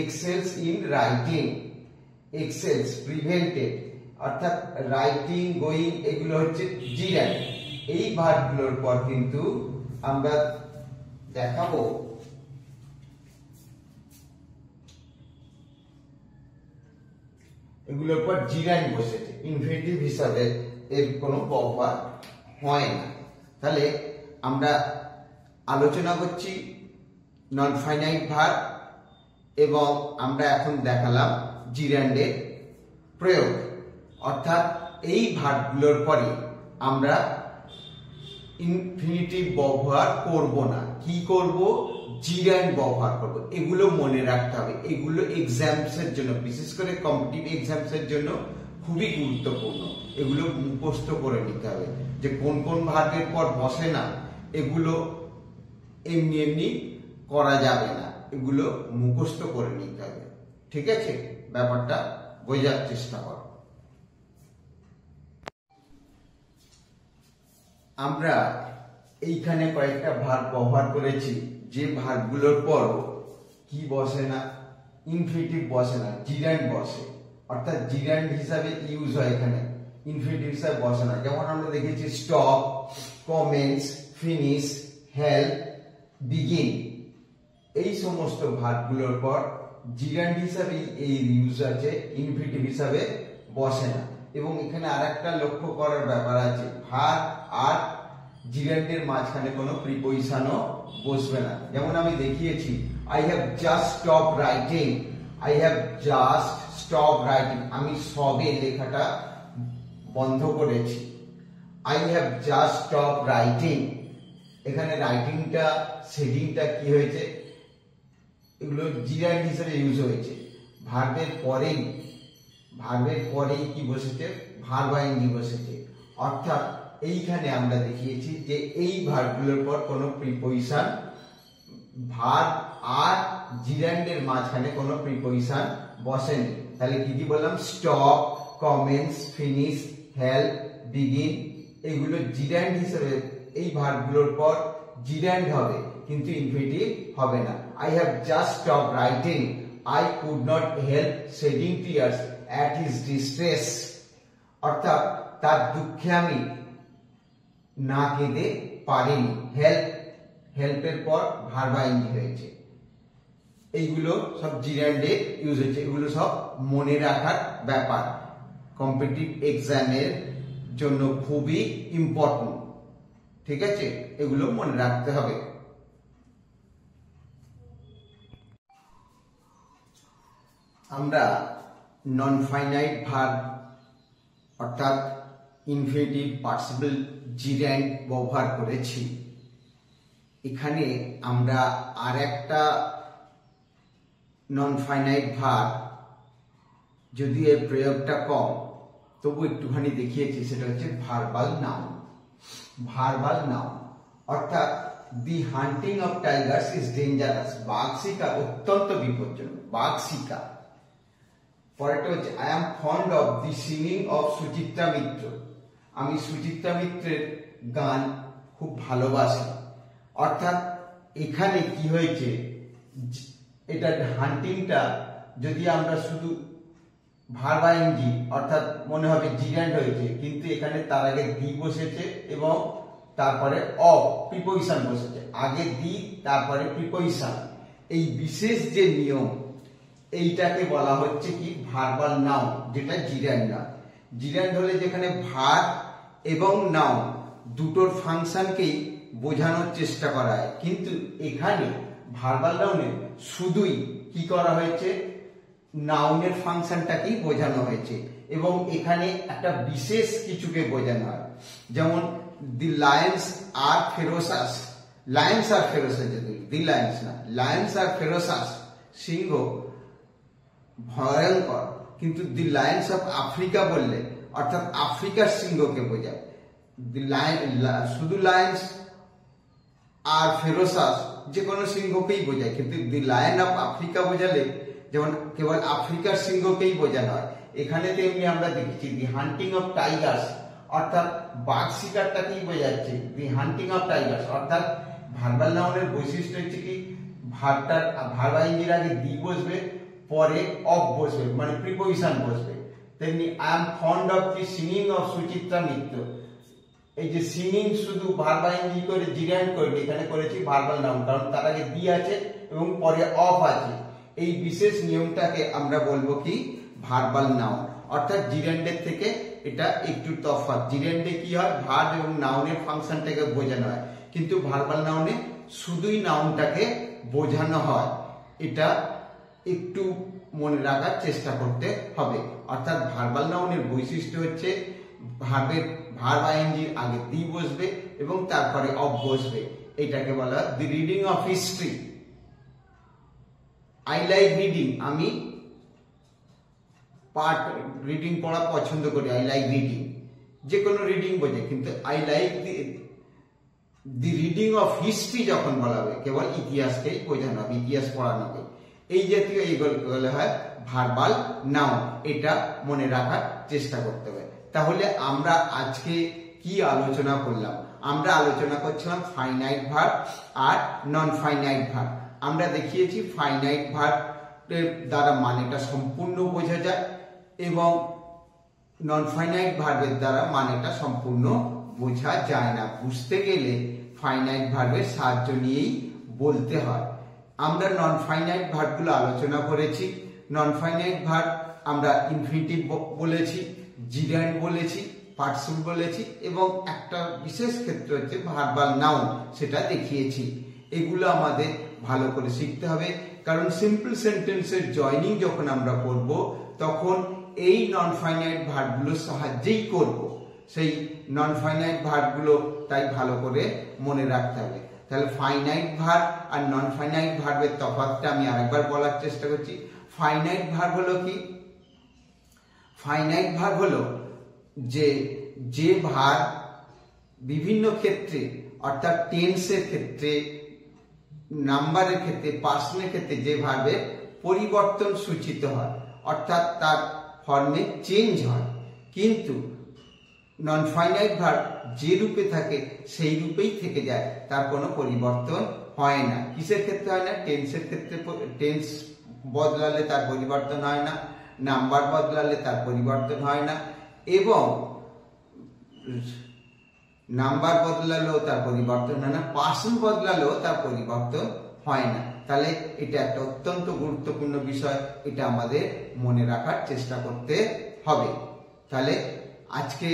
excels in writing, excels prevented, অর্থাৎ রাইটিং, গোয়িং, এগুলো হচ্ছে জিরান্ড। এই ভার্বগুলোর পর কিন্তু আমরা দেখাবো এগুলোর পর জিরান্ড বসেছে, ইনফিনিটিভ হিসাবে এর কোনো ব্যবহার হয় না। তাহলে আমরা আলোচনা করছি নন ফাইনাইট ভার্ব এবং আমরা এখন দেখালাম জিরান্ডের প্রয়োগ, অর্থাৎ এই ভার্বগুলোর পরে আমরা ইনফিনিটিভ ব্যবহার করব না, কি করব, জিরান্ড ব্যবহার করব। এগুলো মনে রাখতে হবে, এগুলো এক্সামসের জন্য, বিশেষ করে কম্পিটিটিভ এক্সামসের জন্য খুবই গুরুত্বপূর্ণ। এগুলো মুখস্থ করে নিতে হবে যে কোন কোন ভার্বের পর বসে না, এগুলো এমনি এমনি করা যাবে না, এগুলো মুখস্থ করে নিতে হবে। ঠিক আছে, ব্যাপারটা বোঝার চেষ্টা করো। আমরা এইখানে কয়েকটা ভার্ব ব্যবহার করেছি যে ভার্বগুলোর পর কি বসে না, ইনফিনিটিভ বসে না, জিরান্ড বসে, অর্থাৎ জিরান্ড হিসাবে ইউজ হয়, এখানে ইনফিনিটিভ হিসাবে বসে না। যেমন আমরা দেখেছি stop, comments, finish, help, begin, এই সমস্ত ভার্বগুলোর পর জিরান্ড হিসাবে এই ইউজ আছে, ইনফিনিটিভ হিসাবে বসে না। এবং এখানে আরেকটা লক্ষ্য করার ব্যাপার আছে, ভার্ব আর জিরান্ডের মাঝখানে কোনো প্রিপোজিশনও বসবে না। যেমন আমি দেখিয়েছি I have just stop writing, I have just stop writing, আমি সবে লেখাটা বন্ধ করেছি। I have just stop writing, এখানে রাইটিংটা, শেডিংটা কি হয়েছে, এগুলো জিরান্ড হিসেবে ইউজ হয়েছে। ভার্বের পরেই কি বসেছে, ভার্ব আইএনজি বসেছে, অর্থাৎ এইখানে আমরা দেখিয়েছি যে এই ভার্বগুলোর পর কোনো প্রিপোজিশন, ভার্ব আর জিরান্ডের মাঝখানে কোনো প্রিপোজিশন বসেনি। তাহলে কি কি বললাম? Stop, commence, finish, help, begin, এগুলো জিরান্ড হিসেবে এই ভার্বগুলোর পর জিরান্ড হবে, কিন্তু ইনফিনিটিভ হবে না। I have just stop writing, I could not help shedding tears at his distress, অর্থাৎ তার দুঃখে আমি না কেঁদে পারিনি। হেল্প, হেল্পের পর ভার্ব আইএনজি হয়েছে। এইগুলো সব জিরান্ডে ইউজ হচ্ছে, এগুলো সব মনে রাখার ব্যাপার, কম্পিটিটিভ এক্সামের জন্য খুবই ইম্পর্টেন্ট। ঠিক আছে, এগুলো মনে রাখতে হবে। আমরা নন ফাইনাইট ভার্ব অর্থাৎ ইনফিনিটিভ পার্টিসিপল জিরান্ড ব্যবহার করেছি। এখানে আমরা আর একটা নন ফাইনাইট ভার্ব, যদি এর প্রয়োগটা কম তবু একটুখানি দেখিয়েছি, সেটা হচ্ছে ভার্বাল নাউন। ভার্বাল নাউন অর্থাৎ the hunting of tigers is dangerous, বাঘ শিকার অত্যন্ত বিপজ্জনক, বাঘ শিকার। পরেরটা হচ্ছে I am fond of the singing of Suchitra Mitra, আমি সুচিত্রা মিত্রের গান খুব ভালোবাসি। অর্থাৎ এখানে কি হয়েছে, এটা হান্টিংটা যদি আমরা শুধু ভার্ব আইএনজি অর্থাৎ মনে হবে জিরান্ড হয়েছে, কিন্তু এখানে তার আগে দি বসেছে এবং তারপরে অফ প্রিপোজিশন বসেছে, আগে দি তারপরে প্রিপোজিশন। এই বিশেষ যে নিয়ম, এইটাকে বলা হচ্ছে কি ভার্বাল নাউন, যেটা জিরান্ড না। জিরান্ড হলে যেখানে ভার্ব এবং নাউন দুটোর ফাংশনকেই বোঝানোর চেষ্টা করা হয়, কিন্তু এখানে ভার্বাল নাউনে শুধুই কি করা হয়েছে, নাউনের ফাংশনটাকেই বোঝানো হয়েছে এবং এখানে একটা বিশেষ কিছুকে বোঝানো হয়। যেমন দি লায়ন্স আর ফেরোসাস, লায়ন্স আর ফেরোসাস, যদি দি লায়ন্স না, লায়ন্স আর ফেরোসাস সিংহ ভয়ঙ্কর, কিন্তু দি লায়ন্স অফ আফ্রিকা বললে অর্থাৎ আফ্রিকার সিংহকে বোঝায়। দি লায়ন, শুধু লায়ন্স আর ফেরোসাস যে কোনো সিংহকেই বোঝায়, কিন্তু দি লায়ন অফ আফ্রিকা বোঝালে যেমন কেবল আফ্রিকার সিংহকেই বোঝানো হয়। এখানে তেমনি আমরা দেখেছি দি হান্টিং অফ টাইগার্স অর্থাৎ বাঘ শিকারটাকেই বোঝাচ্ছে। দি হান্টিং অফ টাইগার্স অর্থাৎ ভার্বাল নাউনের বৈশিষ্ট্য হচ্ছে কি ভার্বটার ভার্ব আইএনজির আগে দি বসবে, পরে অফ বসবে, মানে প্রিপোজিশন বসবে। তেমনি I am fond of the singing of Suchitra Mitra, এই যে সিঙ্গিং শুধু ভার্ব আইএনজি করে জিরান্ড করে, এখানে করেছি ভার্বাল নাউন, কারণ তার আগে দি আছে এবং পরে অফ আছে। এই বিশেষ নিয়মটাকে আমরা বলবো কি ভার্বাল নাউন, অর্থাৎ জিরান্ডের থেকে এটা একটু তফাৎ। জিরান্ডে কি হয়, ভার্ব এবং নাউনের ফাংশনটাকে বোঝানো হয়, কিন্তু ভার্বাল নাউনে শুধুই নাউনটাকে বোঝানো হয়। এটা একটু মনে রাখার চেষ্টা করতে হবে। অর্থাৎ ভার্বাল নাউনের বৈশিষ্ট্য হচ্ছে ভার্বের ভার্ব আইএনজির আগে দি বসবে এবং তারপরে অফ বসবে। এটাকে বলা হয় the reading of history. I like reading, আমি পার্ট রিডিং পড়া পছন্দ করি, আই লাইক রিডিং, যে কোনো রিডিং বোঝে, কিন্তু I like the reading of history যখন বলা হবে কেবল ইতিহাসকেই বোঝানো হবে, ইতিহাস পড়ানোকে। এই জাতীয় এইগুলো বলা হয় ভার্বাল নাউন, এটা মনে রাখার চেষ্টা করতে হবে। তাহলে আমরা আজকে কি আলোচনা করলাম? আমরা আলোচনা করছিলাম ফাইনাইট ভার্ব আর নন ফাইনাইট ভার্ব। আমরা দেখিয়েছি ফাইনাইট ভার্বের দ্বারা মানেটা সম্পূর্ণ বোঝা যায় এবং নন ফাইনাইট ভার্বের দ্বারা মানেটা সম্পূর্ণ বোঝা যায় না। বুঝতে গেলে ফাইনাইট ভার্বের সাহায্য নিয়েই বলতে হয়। আমরা নন ফাইনাইট ভার্বগুলো আলোচনা করেছি। নন ফাইনাইট ভার্ব আমরা ইনফিনিটিভ বলেছি, জিরান্ড বলেছি, পার্টিসিপল বলেছি এবং একটা বিশেষ ক্ষেত্র হচ্ছে ভার্বাল নাউন, সেটা দেখিয়েছি। এগুলো আমাদের ভালো করে শিখতে হবে, কারণ সিম্পল সেন্টেন্সের জয়নিং যখন আমরা করব তখন এই নন ফাইনাইট ভার্বগুলোর সাহায্যেই করব। সেই নন ফাইনাইট ভার্বগুলো তাই ভালো করে মনে রাখতে হবে। তাহলে ফাইনাইট ভার্ব আর নন ফাইনাইট ভার্বের তফাৎটা আমি আরেকবার বলার চেষ্টা করছি। ফাইনাইট ভার্ব হলো কি? ফাইনাইট ভার্ব হলো যে ভার্ব বিভিন্ন ক্ষেত্রে অর্থাৎ টেন্সের ক্ষেত্রে, নাম্বারের ক্ষেত্রে, পার্সনের ক্ষেত্রে যে ভার্বের পরিবর্তন সূচিত হয়, অর্থাৎ তার ফর্মে চেঞ্জ হয়, কিন্তু নন ফাইনাইট ভার্ব যে রূপে থাকে সেই রূপেই থেকে যায়, তার কোনো পরিবর্তন হয় না। কিসের ক্ষেত্রে হয় না? টেন্সের ক্ষেত্রে টেন্স বদলালে তার পরিবর্তন হয় না, নাম্বার বদলালে তার পরিবর্তন হয় না, এবং নাম্বার বদলালেও তার পরিবর্তন হয় না, পার্সন বদলালেও তার পরিবর্তন হয় না। তাহলে এটা একটা অত্যন্ত গুরুত্বপূর্ণ বিষয়, এটা আমাদের মনে রাখার চেষ্টা করতে হবে। তাহলে আজকে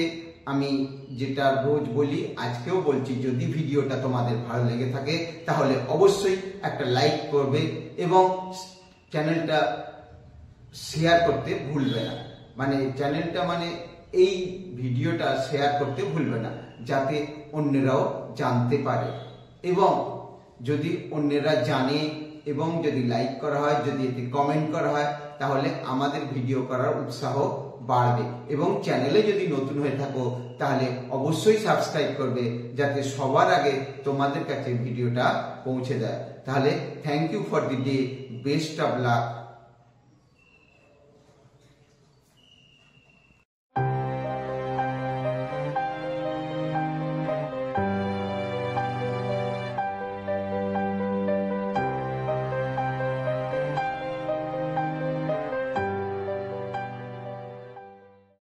আমি যেটা রোজ বলি আজকেও বলছি, যদি ভিডিওটা তোমাদের ভালো লেগে থাকে তাহলে অবশ্যই একটা লাইক করবে এবং চ্যানেলটা শেয়ার করতে ভুলবে না। মানে চ্যানেলটা মানে এই ভিডিওটা শেয়ার করতে ভুলবে না, যাতে অন্যরাও জানতে পারে। এবং যদি অন্যরা জানে এবং যদি লাইক করা হয়, যদি এতে কমেন্ট করা হয়, তাহলে আমাদের ভিডিও করার উৎসাহ বাড়বে। এবং চ্যানেলে যদি নতুন হয়ে থাকো তাহলে অবশ্যই সাবস্ক্রাইব করবে, যাতে সবার আগে তোমাদের কাছে ভিডিওটা পৌঁছে দেয়। তাহলে thank you for the day, best of lakh.